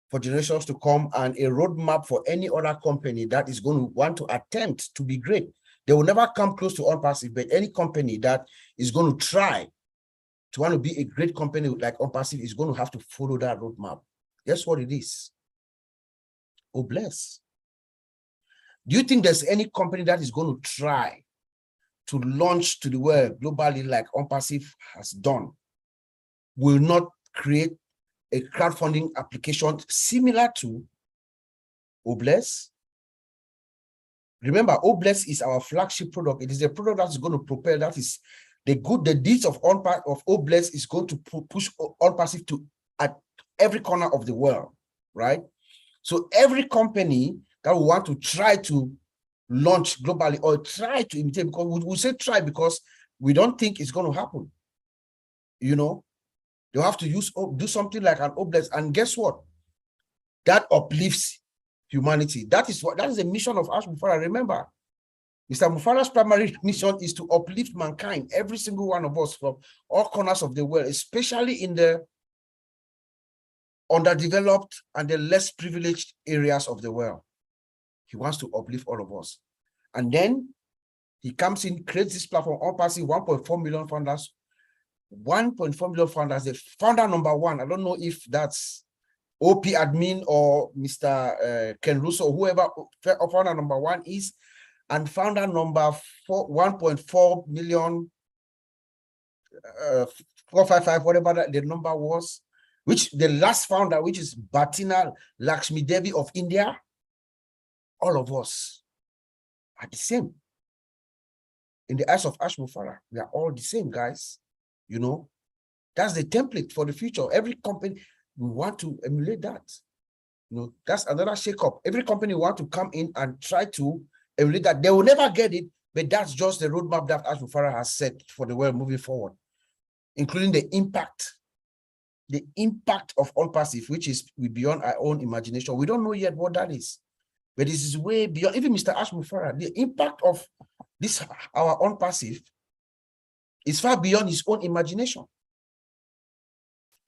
for generations to come, and a roadmap for any other company that is going to want to attempt to be great. They will never come close to ONPASSIVE, but any company that is going to try to want to be a great company like ONPASSIVE is going to have to follow that roadmap. Guess what it is? Oh, bless. Do you think there's any company that is going to try to launch to the world globally like ONPASSIVE has done, will not create a crowdfunding application similar to Obless? Remember, OBless is our flagship product. It is a product that's going to propel. That is the deeds of OBless is going to push ONPASSIVE to at every corner of the world, right? So every company that will want to try to launch globally or try to imitate, because we say try because we don't think it's going to happen. You know, they'll have to do something like an OBless, and guess what? That uplifts humanity. That is the mission of Ash Mufara. Remember, Mr. Mufara's primary mission is to uplift mankind, every single one of us from all corners of the world, especially in the underdeveloped and the less privileged areas of the world. He wants to uplift all of us. And then he comes in, creates this platform, ONPASSIVE, 1.4 million founders. 1.4 million founders. The founder number one, I don't know if that's OP admin or Mr. Ken Russo, whoever founder number one is, and founder number 1.4 million, 455, whatever the number was, which the last founder, which is Bhatina Lakshmi Devi of India. All of us are the same. In the eyes of Ash Mufara, we are all the same, guys. You know, that's the template for the future. Every company, we want to emulate that. You know, that's another shakeup. Every company want to come in and try to emulate that. They will never get it, but that's just the roadmap that Ash Mufara has set for the world moving forward, including the impact of ONPASSIVE, which is beyond our own imagination. We don't know yet what that is, but this is way beyond, even Mr. Ash Mufara, the impact of this, our ONPASSIVE, is far beyond his own imagination.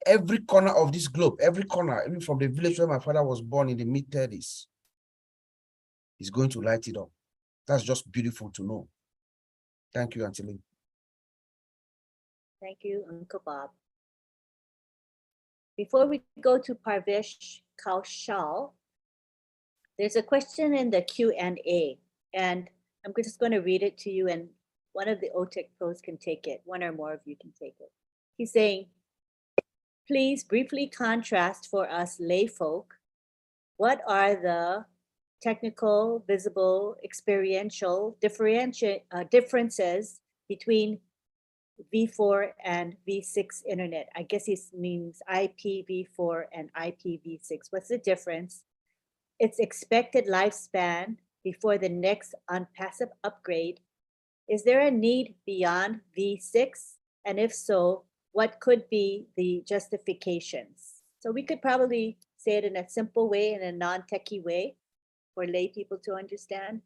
Every corner of this globe, every corner, even from the village where my father was born in the mid-30s, is going to light it up. That's just beautiful to know. Thank you, Auntie Lee. Thank you, Uncle Bob. Before we go to Parvesh Kaushal, there's a question in the Q&A, and I'm just going to read it to you, and one of the OTEC pros can take it. One or more of you can take it. He's saying, please briefly contrast for us lay folk, what are the technical, visible, experiential differences between V4 and V6 internet? I guess he means IPv4 and IPv6. What's the difference? Its expected lifespan before the next ONPASSIVE upgrade. Is there a need beyond V6? And if so, what could be the justifications? So we could probably say it in a simple way, in a non-techie way, for lay people to understand.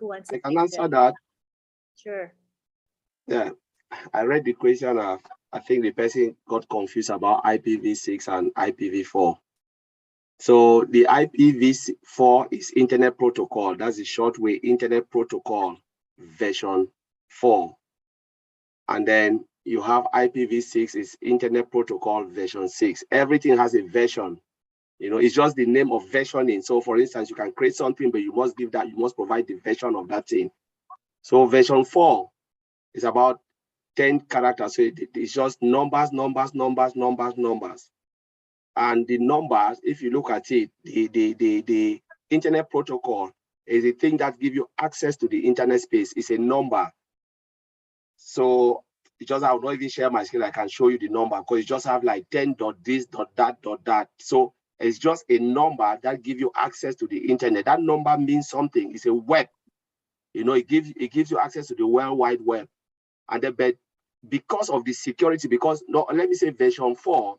Who wants to I can take answer that. Sure. Yeah, I read the question. I think the person got confused about IPv6 and IPv4. So the IPv4 is Internet Protocol. That's the short way, Internet Protocol version 4. And then you have IPv6 is Internet Protocol version 6. Everything has a version. You know, it's just the name of versioning. So for instance, you can create something, but you must provide the version of that thing. So version 4 is about 10 characters. So it's just numbers. And the numbers, if you look at it, the Internet Protocol is a thing that gives you access to the internet space. It's a number. So it's just, I will not even share my screen. I can show you the number because you just have like 10 dot this, dot that, dot that. So it's just a number that gives you access to the internet. That number means something. It's a web. You know, it gives you access to the World Wide Web. And then, but because of the security, let me say version 4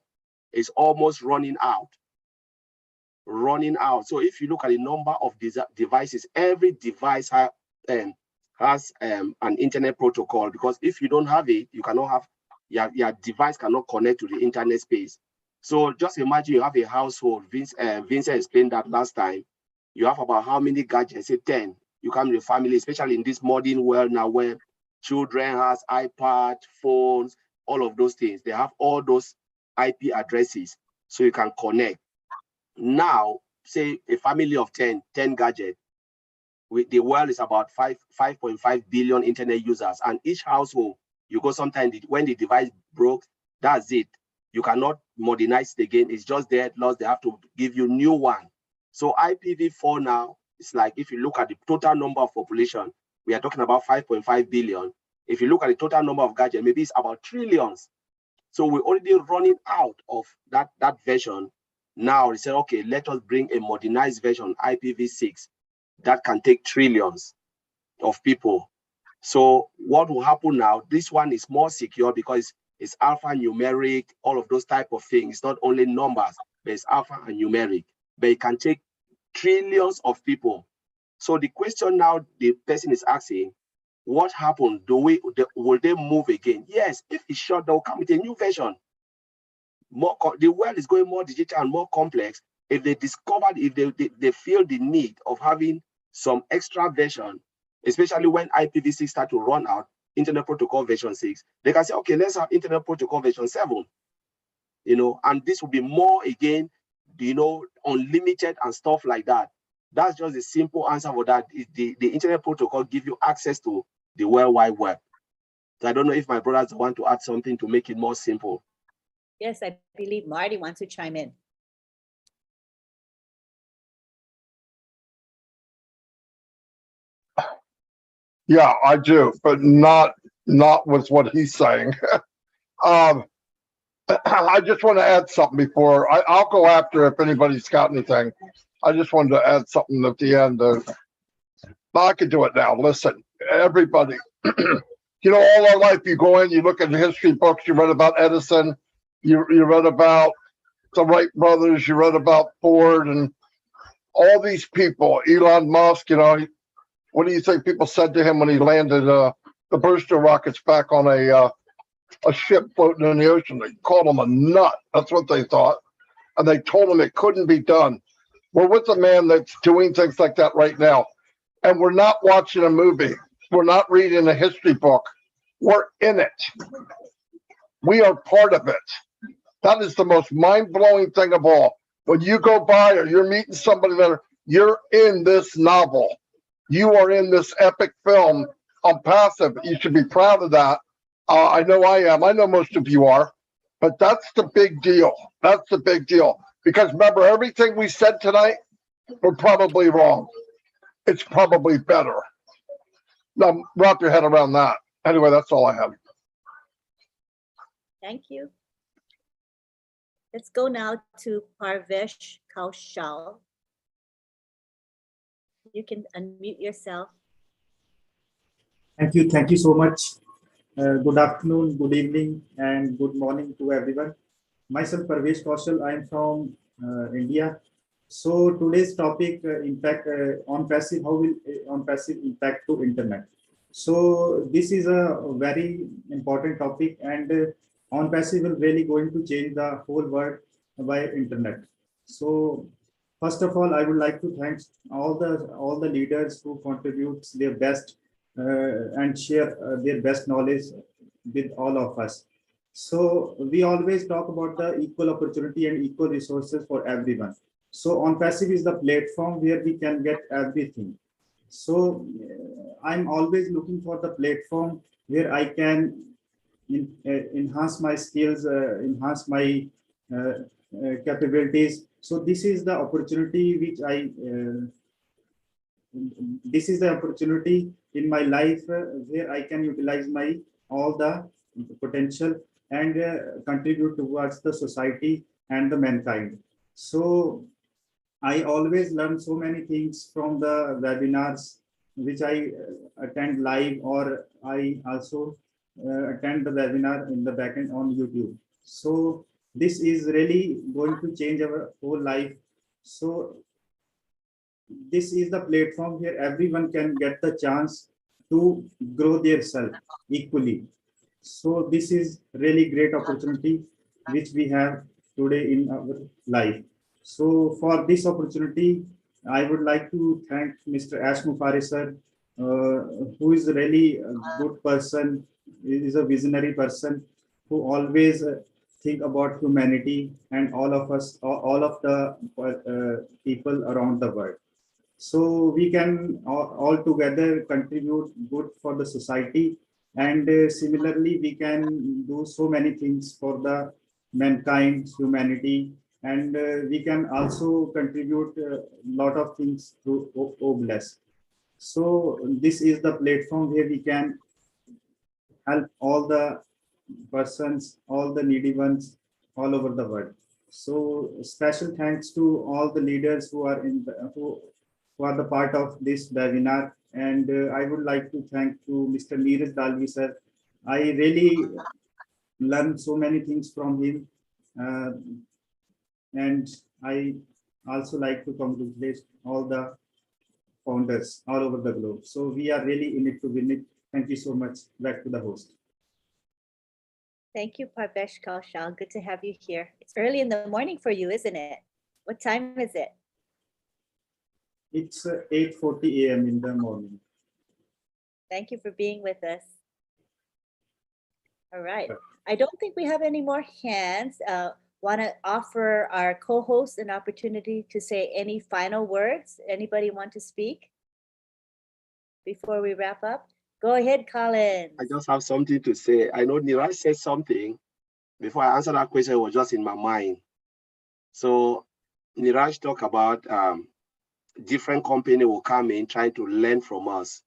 is almost running out. So if you look at the number of these devices, every device has an internet protocol, because if you don't have it, you cannot have, your device cannot connect to the internet space. So just imagine you have a household. Vincent explained that last time. You have about how many gadgets? Say 10. You come with a family, especially in this modern world now where children has iPad, phones, all of those things. They have all those IP addresses, so you can connect. Now, say a family of 10 gadgets. The world is about 5.5 billion internet users, and each household, you go sometimes when the device broke, that's it. You cannot modernize it again. It's just there, lost. They have to give you new one. So IPv4 now, it's like if you look at the total number of population, we are talking about 5.5 billion. If you look at the total number of gadgets, maybe it's about trillions. So we're already running out of that version. Now they said, okay, let us bring a modernized version, IPv6, that can take trillions of people. So what will happen now? This one is more secure because it's alphanumeric, all of those type of things. Not only numbers, but it's alpha and numeric. But it can take trillions of people. So the question now the person is asking, what happened? Will they move again? Yes, if it's short, they'll come with a new version. The world is going more digital and more complex. If they discovered, if they feel the need of having some extra version, especially when IPv6 start to run out, Internet Protocol version 6, they can say, okay, let's have Internet Protocol version 7, and this will be more again, unlimited and stuff like that. That's just the simple answer for that. The Internet Protocol give you access to the World Wide Web. So I don't know if my brothers want to add something to make it more simple. Yes, I believe Marty wants to chime in. Yeah, I do, but not with what he's saying. I just want to add something before I'll go after if anybody's got anything. I just wanted to add something at the end. I can do it now. Listen, everybody, all our life you go in, you look at the history books, you read about Edison, you read about the Wright brothers, you read about Ford and all these people, Elon Musk, what do you think people said to him when he landed the booster rockets back on a ship floating in the ocean? They called him a nut. That's what they thought. And they told him it couldn't be done. We're with a man that's doing things like that right now. And we're not watching a movie. We're not reading a history book. We're in it. We are part of it. That is the most mind-blowing thing of all. When you go by or you're meeting somebody there, you're in this novel. You are in this epic film on Passive. You should be proud of that. I know I am. I know most of you are. But that's the big deal. That's the big deal. Because remember, everything we said tonight, we're probably wrong. It's probably better. Now, wrap your head around that. Anyway, that's all I have. Thank you. Let's go now to Parvesh Kaushal. You can unmute yourself. Thank you so much. Good afternoon, good evening, and good morning to everyone. Myself, Parvesh Kaushal. I am from India. So today's topic, impact on passive. How will on passive impact to internet? So this is a very important topic, and on passive will really going to change the whole world by internet. So first of all, I would like to thank all the leaders who contribute their best and share their best knowledge with all of us. So we always talk about the equal opportunity and equal resources for everyone. So ONPASSIVE is the platform where we can get everything. So I'm always looking for the platform where I can enhance my skills, enhance my capabilities. So this is the opportunity which this is the opportunity in my life where I can utilize my all the potential and contribute towards the society and the mankind. So I always learn so many things from the webinars which I attend live, or I also attend the webinar in the backend on YouTube. So this is really going to change our whole life. So this is the platform where everyone can get the chance to grow their self equally. So this is really great opportunity which we have today in our life. So for this opportunity, I would like to thank Mr. Ash Mufari sir, who is really a good person. He is a visionary person who always think about humanity and all of us, all of the people around the world. So we can all together contribute good for the society, and similarly we can do so many things for the mankind, humanity, and we can also contribute a lot of things through OBLESS. So this is the platform where we can help all the persons, all the needy ones all over the world. So special thanks to all the leaders who are who are the part of this webinar. And I would like to thank to Mr. Neeraj Dalvi sir. I really learned so many things from him. And I also like to congratulate all the founders all over the globe. So we are really in it to win it. Thank you so much. Back to the host. Thank you, Parvesh Kaushal. Good to have you here. It's early in the morning for you, isn't it? What time is it? It's 8:40 a.m. in the morning. Thank you for being with us. All right. I don't think we have any more hands. Want to offer our co-host an opportunity to say any final words? Anybody want to speak before we wrap up? Go ahead, Colin. I just have something to say. I know Niraj said something before I answer that question. It was just in my mind. So Niraj talked about different company will come in trying to learn from us,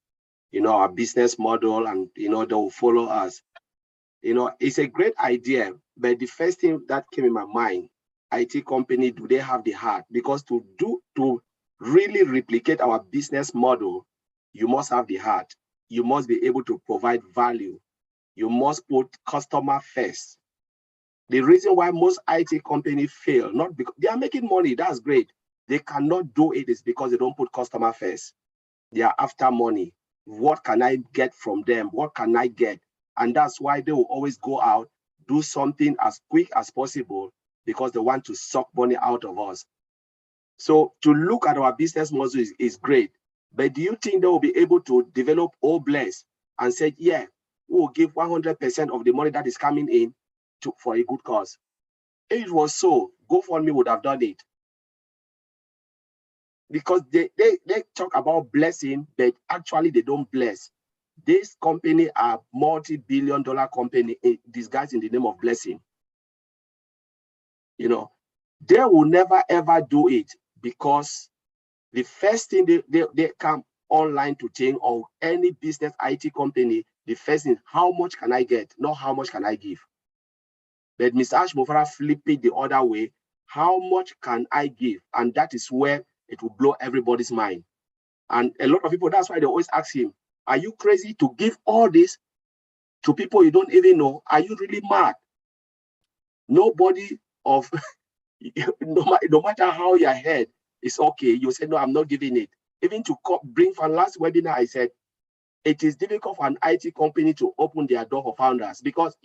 our business model, and they will follow us. It's a great idea, but the first thing that came in my mind, IT company, do they have the heart? Because to really replicate our business model, you must have the heart. You must be able to provide value. You must put customer first. The reason why most IT companies fail, not because they are making money, that's great. They cannot do it is because they don't put customer first. They are after money. What can I get from them? What can I get? And that's why they will always go out, do something as quick as possible because they want to suck money out of us. So to look at our business model is great. But do you think they will be able to develop OBLESS and say, yeah, we will give 100% of the money that is coming in for a good cause? If it was so, GoFundMe would have done it. Because they talk about blessing, but actually they don't bless. This company are multi-billion-dollar company disguised in the name of blessing. They will never ever do it because the first thing they come online to think of any business IT company, the first thing, how much can I get? Not how much can I give. But Mr. Ash Mofara flip it the other way. How much can I give? And that is where it will blow everybody's mind. And a lot of people, that's why they always ask him, are you crazy to give all this to people you don't even know? Are you really mad? Nobody of, no matter how your head is okay, you say, no, I'm not giving it. Even to bring for last webinar, I said, it is difficult for an IT company to open their door for founders because,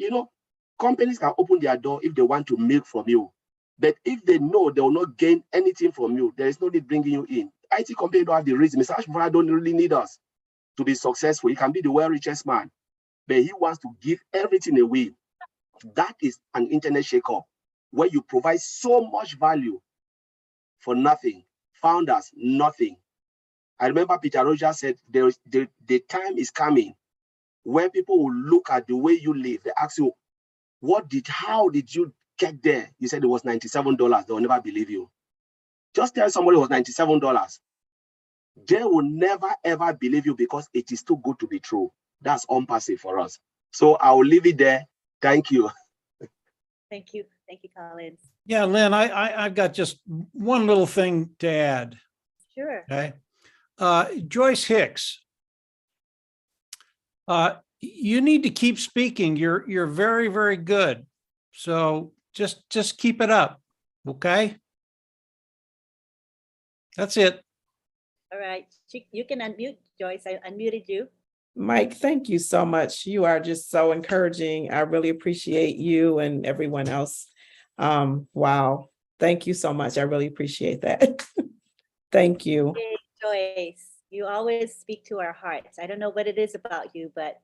companies can open their door if they want to milk from you. But if they know they will not gain anything from you, there is no need bringing you in. IT company don't have the reason. Mr. Ashmara don't really need us to be successful. He can be the world richest man, but he wants to give everything away. That is an internet shakeup where you provide so much value for nothing. Founders, nothing. I remember Peter Rogers said the time is coming when people will look at the way you live. They ask you, how did you get there? You said it was $97. They will never believe you. Just tell somebody it was $97. They will never ever believe you because it is too good to be true. That's ONPASSIVE for us. So I will leave it there. Thank you. Thank you. Thank you, Collins. Yeah, Lynn, I've got just one little thing to add. Sure. Okay. Joyce Hicks, you need to keep speaking. You're very, very good. So just keep it up. Okay. That's it. All right. You can unmute, Joyce. I unmuted you. Mike, thank you so much. You are just so encouraging. I really appreciate you and everyone else. Wow. Thank you so much. I really appreciate that. Thank you. Hey, Joyce, you always speak to our hearts. I don't know what it is about you, but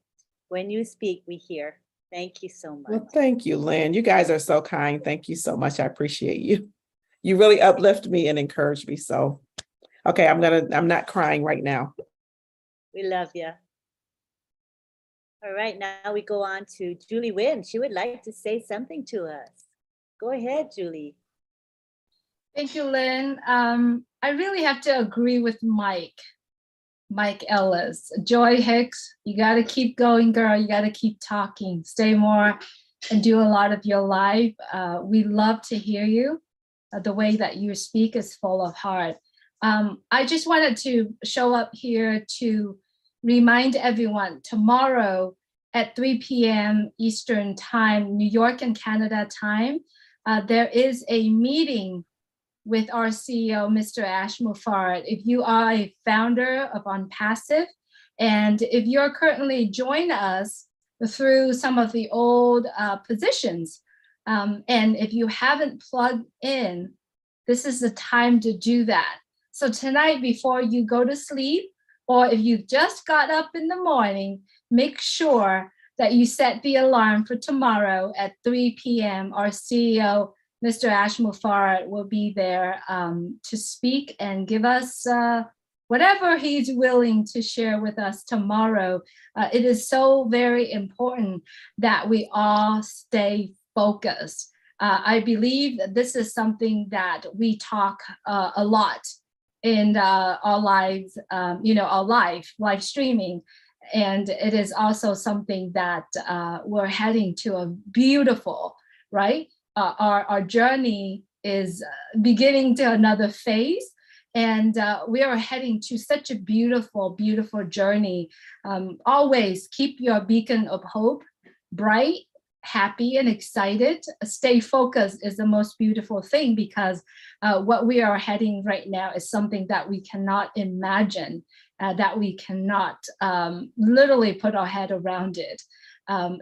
when you speak, we hear. Thank you so much. Well, thank you, Lynn. You guys are so kind. Thank you so much. I appreciate you. You really uplift me and encourage me. So, okay, I'm not crying right now. We love you. All right, now we go on to Julie Wynn. She would like to say something to us. Go ahead, Julie. Thank you, Lynn. I really have to agree with Mike Ellis. Joy Hicks, you got to keep going, girl. You got to keep talking, stay more and do a lot of your life. We love to hear you. The way that you speak is full of heart. I just wanted to show up here to remind everyone tomorrow at 3 p.m. Eastern time, New York and Canada time, there is a meeting with our CEO, Mr. Ash Mufarad. If you are a founder of ONPASSIVE, and if you're currently joining us through some of the old positions, and if you haven't plugged in, this is the time to do that. So tonight, before you go to sleep, or if you just got up in the morning, make sure that you set the alarm for tomorrow at 3 p.m. Our CEO, Mr. Ash Mufarad, will be there to speak and give us whatever he's willing to share with us tomorrow. It is so very important that we all stay focused. I believe that this is something that we talk a lot in our lives, our live streaming. And it is also something that we're heading to a beautiful, right? Our journey is beginning to another phase, and we are heading to such a beautiful, beautiful journey. Always keep your beacon of hope bright, happy, and excited. Stay focused is the most beautiful thing, because what we are heading right now is something that we cannot imagine, that we cannot literally put our head around it.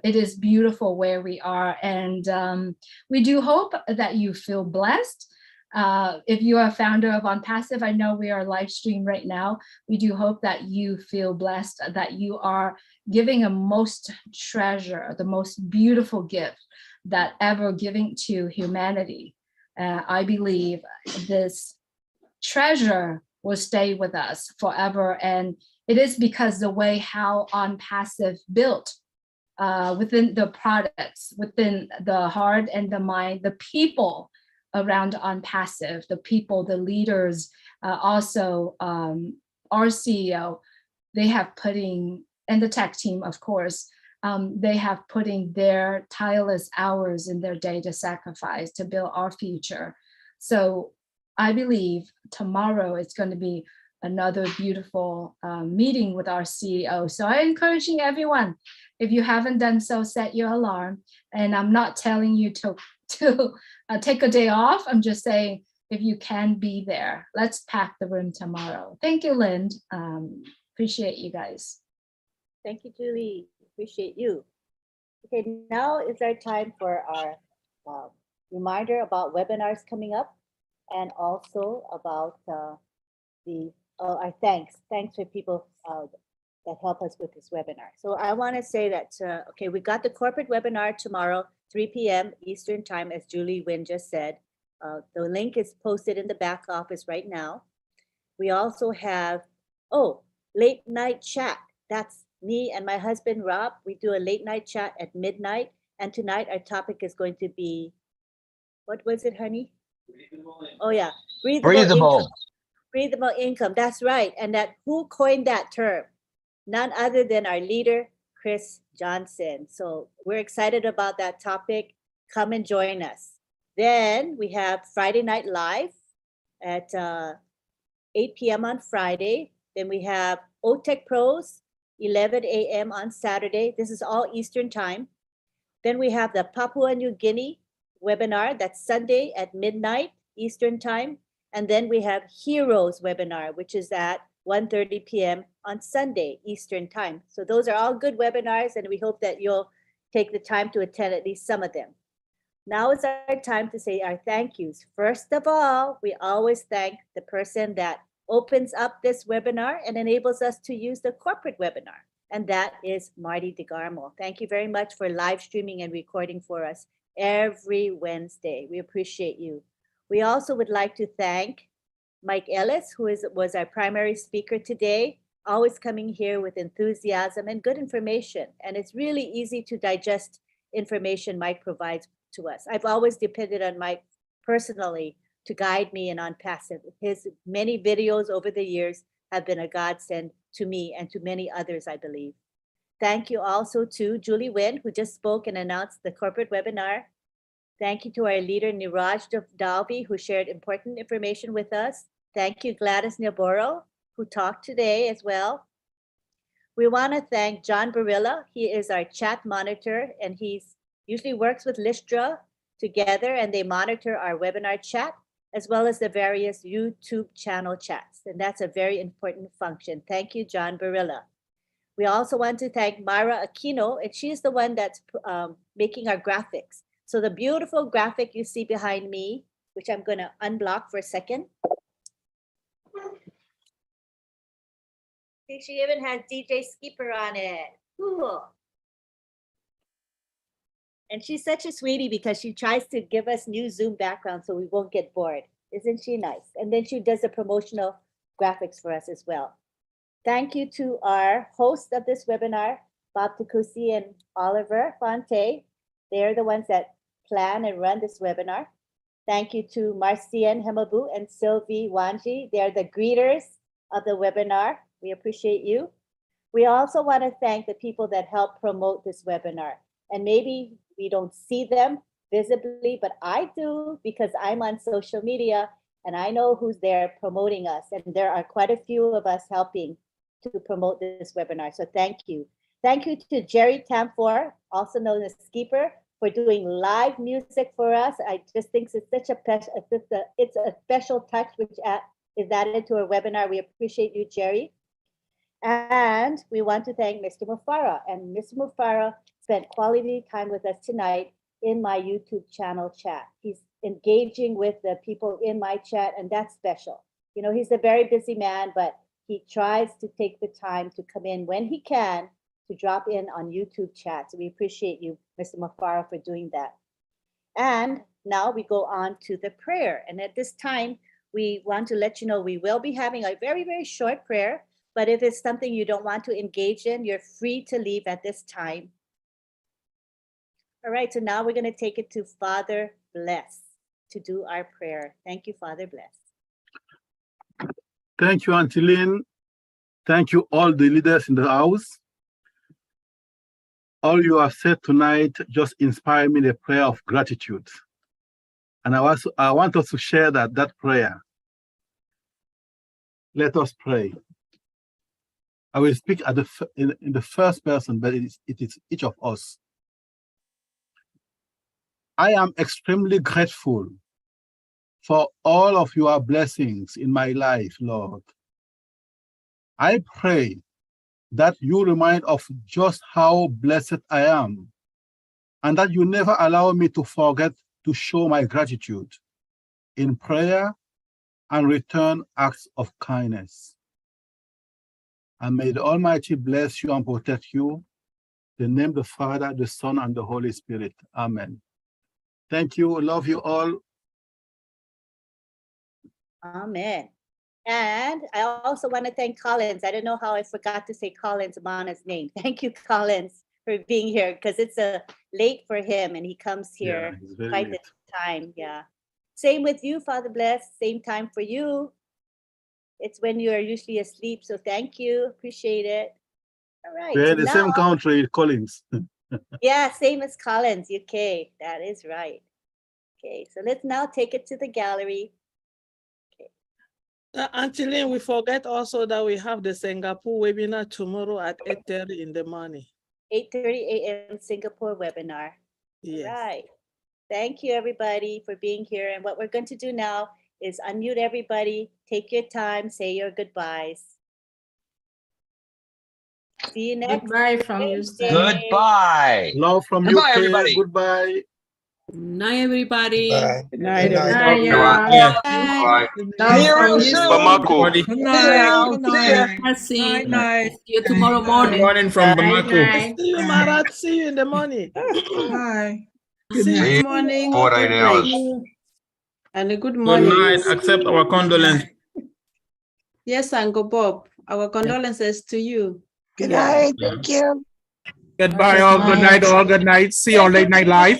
It is beautiful where we are, and we do hope that you feel blessed. If you are a founder of ONPASSIVE, I know we are live stream right now. We do hope that you feel blessed, that you are giving a most treasure, the most beautiful gift that ever giving to humanity. I believe this treasure will stay with us forever, and it is because the way how ONPASSIVE built within the products, within the heart and the mind, the people around ONPASSIVE, the people, the leaders, also our CEO, they have putting, and the tech team, of course, they have putting their tireless hours in their day to sacrifice to build our future. So I believe tomorrow it's going to be another beautiful meeting with our CEO. So I'm encouraging everyone, if you haven't done so, set your alarm. And I'm not telling you to take a day off. I'm just saying, if you can be there, let's pack the room tomorrow. Thank you, Lynn. Appreciate you guys. Thank you, Julie. Appreciate you. Okay, now is our time for our reminder about webinars coming up, and also about our thanks for people that help us with this webinar. So I want to say that, okay, we got the corporate webinar tomorrow, 3 p.m. Eastern time, as Julie Wynn just said. The link is posted in the back office right now. We also have, late night chat. That's me and my husband, Rob. We do a late night chat at midnight. And tonight our topic is going to be, what was it, honey? Oh yeah, breathable income. That's right. And that, who coined that term? None other than our leader, Chris Johnson. So we're excited about that topic. Come and join us. Then we have Friday Night Live at 8 p.m. on Friday. Then we have OTech Pros, 11 a.m. on Saturday. This is all Eastern time. Then we have the Papua New Guinea webinar. That's Sunday at midnight Eastern time. And then we have Heroes webinar, which is at 1:30 p.m. on Sunday Eastern time. So those are all good webinars, and we hope that you'll take the time to attend at least some of them. Now is our time to say our thank yous. First of all, we always thank the person that opens up this webinar and enables us to use the corporate webinar, and that is Marty DeGarmo. Thank you very much for live streaming and recording for us every Wednesday. We appreciate you. We also would like to thank Mike Ellis, who was our primary speaker today, always coming here with enthusiasm and good information. And it's really easy to digest information Mike provides to us. I've always depended on Mike personally to guide me in ONPASSIVE. His many videos over the years have been a godsend to me and to many others, I believe. Thank you also to Julie Nguyen, who just spoke and announced the corporate webinar. Thank you to our leader, Niraj Dalvi, who shared important information with us. Thank you, Gladys Naboro, who talked today as well. We want to thank John Barilla. He is our chat monitor, and he usually works with Listra together, and they monitor our webinar chat, as well as the various YouTube channel chats. And that's a very important function. Thank you, John Barilla. We also want to thank Myra Aquino, and she's the one that's making our graphics. So the beautiful graphic you see behind me, which I'm going to unblock for a second. See, she even has DJ Skipper on it. Cool. And she's such a sweetie because she tries to give us new Zoom background so we won't get bored. Isn't she nice? And then she does the promotional graphics for us as well. Thank you to our hosts of this webinar, Bob Takusi and Oliver Fonte. They're the ones that plan and run this webinar. Thank you to Marcian Hemabu and Sylvie Wanji. They're the greeters of the webinar. We appreciate you. We also want to thank the people that help promote this webinar. And maybe we don't see them visibly, but I do because I'm on social media and I know who's there promoting us. And there are quite a few of us helping to promote this webinar. So thank you. Thank you to Jerry Tamfor, also known as Skipper, for doing live music for us. I just think it's such it's a special touch which is added to our webinar. We appreciate you, Jerry. And we want to thank Mr. Mufara. And Mr. Mufara spent quality time with us tonight in my YouTube channel chat. He's engaging with the people in my chat, and that's special. You know, he's a very busy man, but he tries to take the time to come in when he can to drop in on YouTube chats. We appreciate you, Mr. Mufara, for doing that. And now we go on to the prayer. And at this time, we want to let you know we will be having a very, very short prayer. But if it's something you don't want to engage in, you're free to leave at this time. All right, so now we're going to take it to Father Bless to do our prayer. Thank you, Father Bless. Thank you, Auntie Lynn. Thank you, all the leaders in the house. All you have said tonight just inspired me the prayer of gratitude. And I want us to share that prayer. Let us pray. I will speak in the first person, but it is each of us. I am extremely grateful for all of your blessings in my life, Lord. I pray that you remind of just how blessed I am, and that you never allow me to forget to show my gratitude in prayer and return acts of kindness. And may the Almighty bless you and protect you. In the name of the Father, the Son, and the Holy Spirit. Amen. Thank you. Love you all. Amen. And I also want to thank Collins. I don't know how I forgot to say Collins Mana's name. Thank you, Collins, for being here because it's late for him and he comes here quite the time. Yeah. Same with you, Father Bless. Same time for you. It's when you are usually asleep. So thank you. Appreciate it. All right. We're so in the now, same country, Collins. yeah, same as Collins, UK. That is right. Okay, so let's now take it to the gallery. Auntie Lynn, we forget also that we have the Singapore webinar tomorrow at 8:30 in the morning. 8:30 a.m. Singapore webinar. Yes. All right. Thank you, everybody, for being here. And what we're going to do now is unmute everybody, take your time, say your goodbyes. See you next Goodbye from Wednesday. Houston. Goodbye. Love from Goodbye, UK. everybody. Goodbye. Good night, everybody. Good night, Bye, everybody. y'all. See you real From soon. Bamako. Good See night. ya. Good See ya. night. Merci. Night, night. See you tomorrow morning. Morning from Night, Bamako. night. See you, Marat. See you in the morning. Hi. See you See you Morning. for Good 8 hours. night. And a good Good morning. night. Accept our condolence. Yes, Uncle Bob. Our condolences to you. Good night. Thank you. Goodbye, all. Good night, all. Good night. See you on Late Night Live.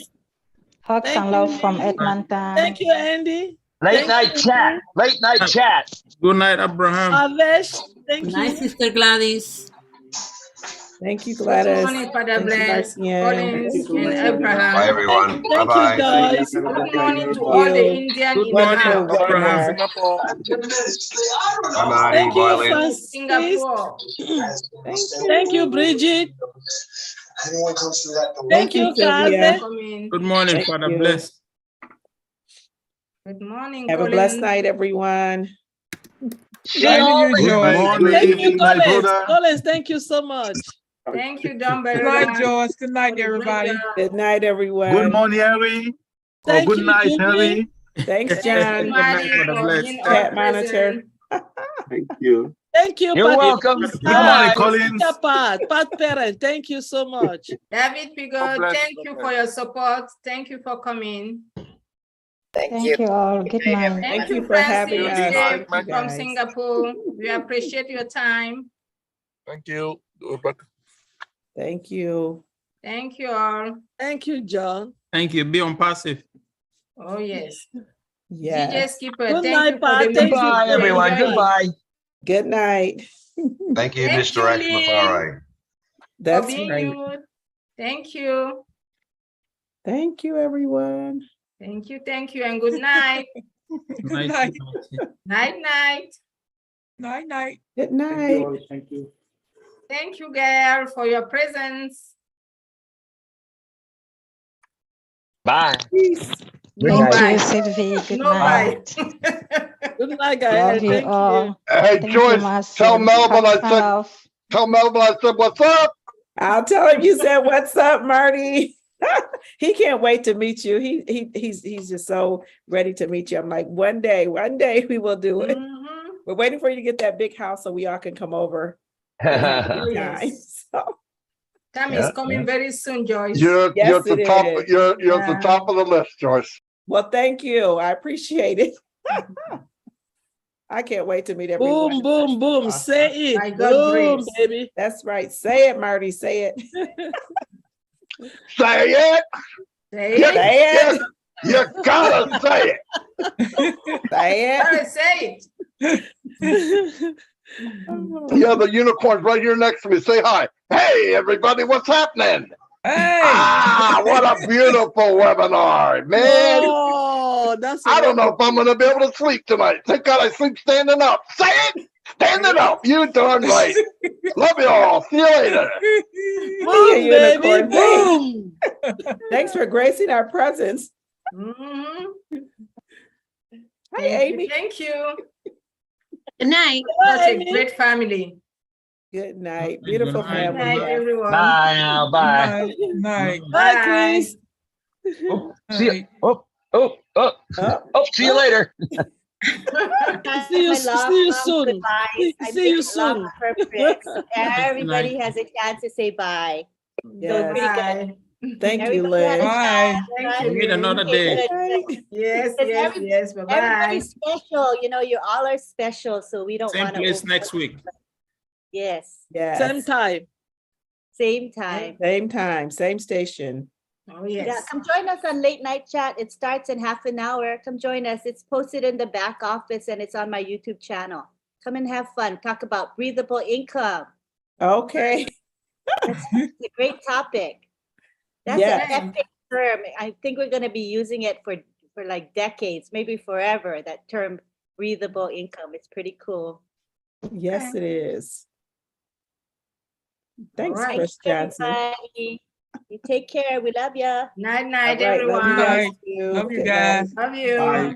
Hugs and love from Edmonton. Thank you, Andy. Late night chat. Late night chat. Good night, Abraham. Avesh, thank Good night, you. Sister Gladys. Thank you, Good Gladys. morning, Father Thank you, Bless, Marcian. Collins, and Abraham. Bye, everyone. Thank you, Bye-bye. Joyce. Good morning to Thank all the you. Indian Good in the morning, house. Abraham, webinar. Singapore. Bye, Marty. Thank Bye, you, Lynn. Francis. Singapore. Thank you, Bridget. Thank Thank you, you, Sylvia. Kaze. Good morning, Thank Father you. Bless. Good morning, Have a blessed Collins. night, everyone. Same to you, Good Joyce. morning. Thank you, Good night, Collins. brother. Collins, thank you so much. Thank you, Don Good night, Beretta. Joyce. Good night, everybody. Good night, everyone. Good morning, Henry. Or Thank good you, night, Jimmy. Henry. Thanks, Thank John. you, Good night, Marty, Father for Bless. being all Chat monitor. present. Thank you. Thank you, You're Pat. welcome. Good morning, Collins. Pat Parent. Thank you so much. David Pigo, God bless. thank you for your support. Thank you for coming. Thank you all. Good night. Thank you for having Francis, us. Dave Thank you, from guys. Singapore. We appreciate your time. Thank you. Thank you. Thank you all. Thank you, John. Thank you. Be on passive. Oh, yes. DJ Yes. Skipper, Good thank night, you for the Pat. Thank music. Goodbye, We everyone. enjoyed it. Goodbye. Good night. Thank you, Thank Mr. you, X Lynn, Mafari. for That's being right. you. Thank you. Thank you, everyone. Thank you, and good night. Good night. Night, night. Night, night. Good Thank you night. all. Thank you. Thank you, girl, for your presence. Bye. Peace. Good No night. Thank you, bye. Sylvie. Good No bye. night. Good night, guys. Love you Thank you. all. Hey, Thank you, Joyce, tell Marcian. Melvin I Sign said, off. what's up? I'll tell him you said, "What's up, Marty?" He can't wait to meet you. He's just so ready to meet you. I'm like, one day we will do it. Mhm. We're waiting for you to get that big house so we all can come over. Oh, Time. yes. So, Time Yeah, is coming very soon, Joyce. You're yes, at the it top. is. You're at the Yeah. top of the list, Joyce. Well, thank you. I appreciate it. I can't wait to meet everyone. Boom, boom, boom. Awesome. Say By it. God's Boom, grace. baby. That's right. Say it, Marty. Say it. Say it. Say You, it. Say it. you gotta say it. Say it. Gotta say it. Yeah, the unicorn's right here next to me. Say hi. Hey, everybody, what's happening? Hey. Ah, what a beautiful webinar, man. Oh, that's I don't know if I'm going to be able to sleep tonight. Thank God I sleep standing up. Say it. Standing up. You darn right. Love you all. See you later. Boom, Yeah, baby. unicorn. Boom. Thanks for gracing our presence. Mhm. Hi, Thank Amy. you. Thank you. Good night. Such a Amy. great family. Good night. Beautiful Good night. Good family. night, Yeah. everyone. Bye now. Bye. Night. Bye, Bye. Chris. Oh, see you. Oh. See you Oh. later. See you soon. Goodbyes. I See you make love soon. perfect. Everybody has a chance to say bye. Yes. Bye. Thank you, Everybody had a Liz. Bye. chance. Thank We'll you, meet Lynn. another Okay, day. good. Yes, Because yes. Bye-bye. everybody's special. You know, you all are special. So we don't Same want to. place next week. Yes. Yes. Same time. Same time. Same time, same station. Oh, Yeah, yes. come join us on Late Night Chat. It starts in half an hour. Come join us. It's posted in the back office and it's on my YouTube channel. Come and have fun. Talk about breathable income. Okay. It's a great topic. That's Yes. an epic term. I think we're going to be using it for like decades, maybe forever. That term, breathable income. It's pretty cool. Yes, it is. Thanks, right. Chris Johnson. Everybody, you take care. We love you. Night, night, All right, love you everyone. guys Night. too. Love you Good guys. night. Love you. Bye.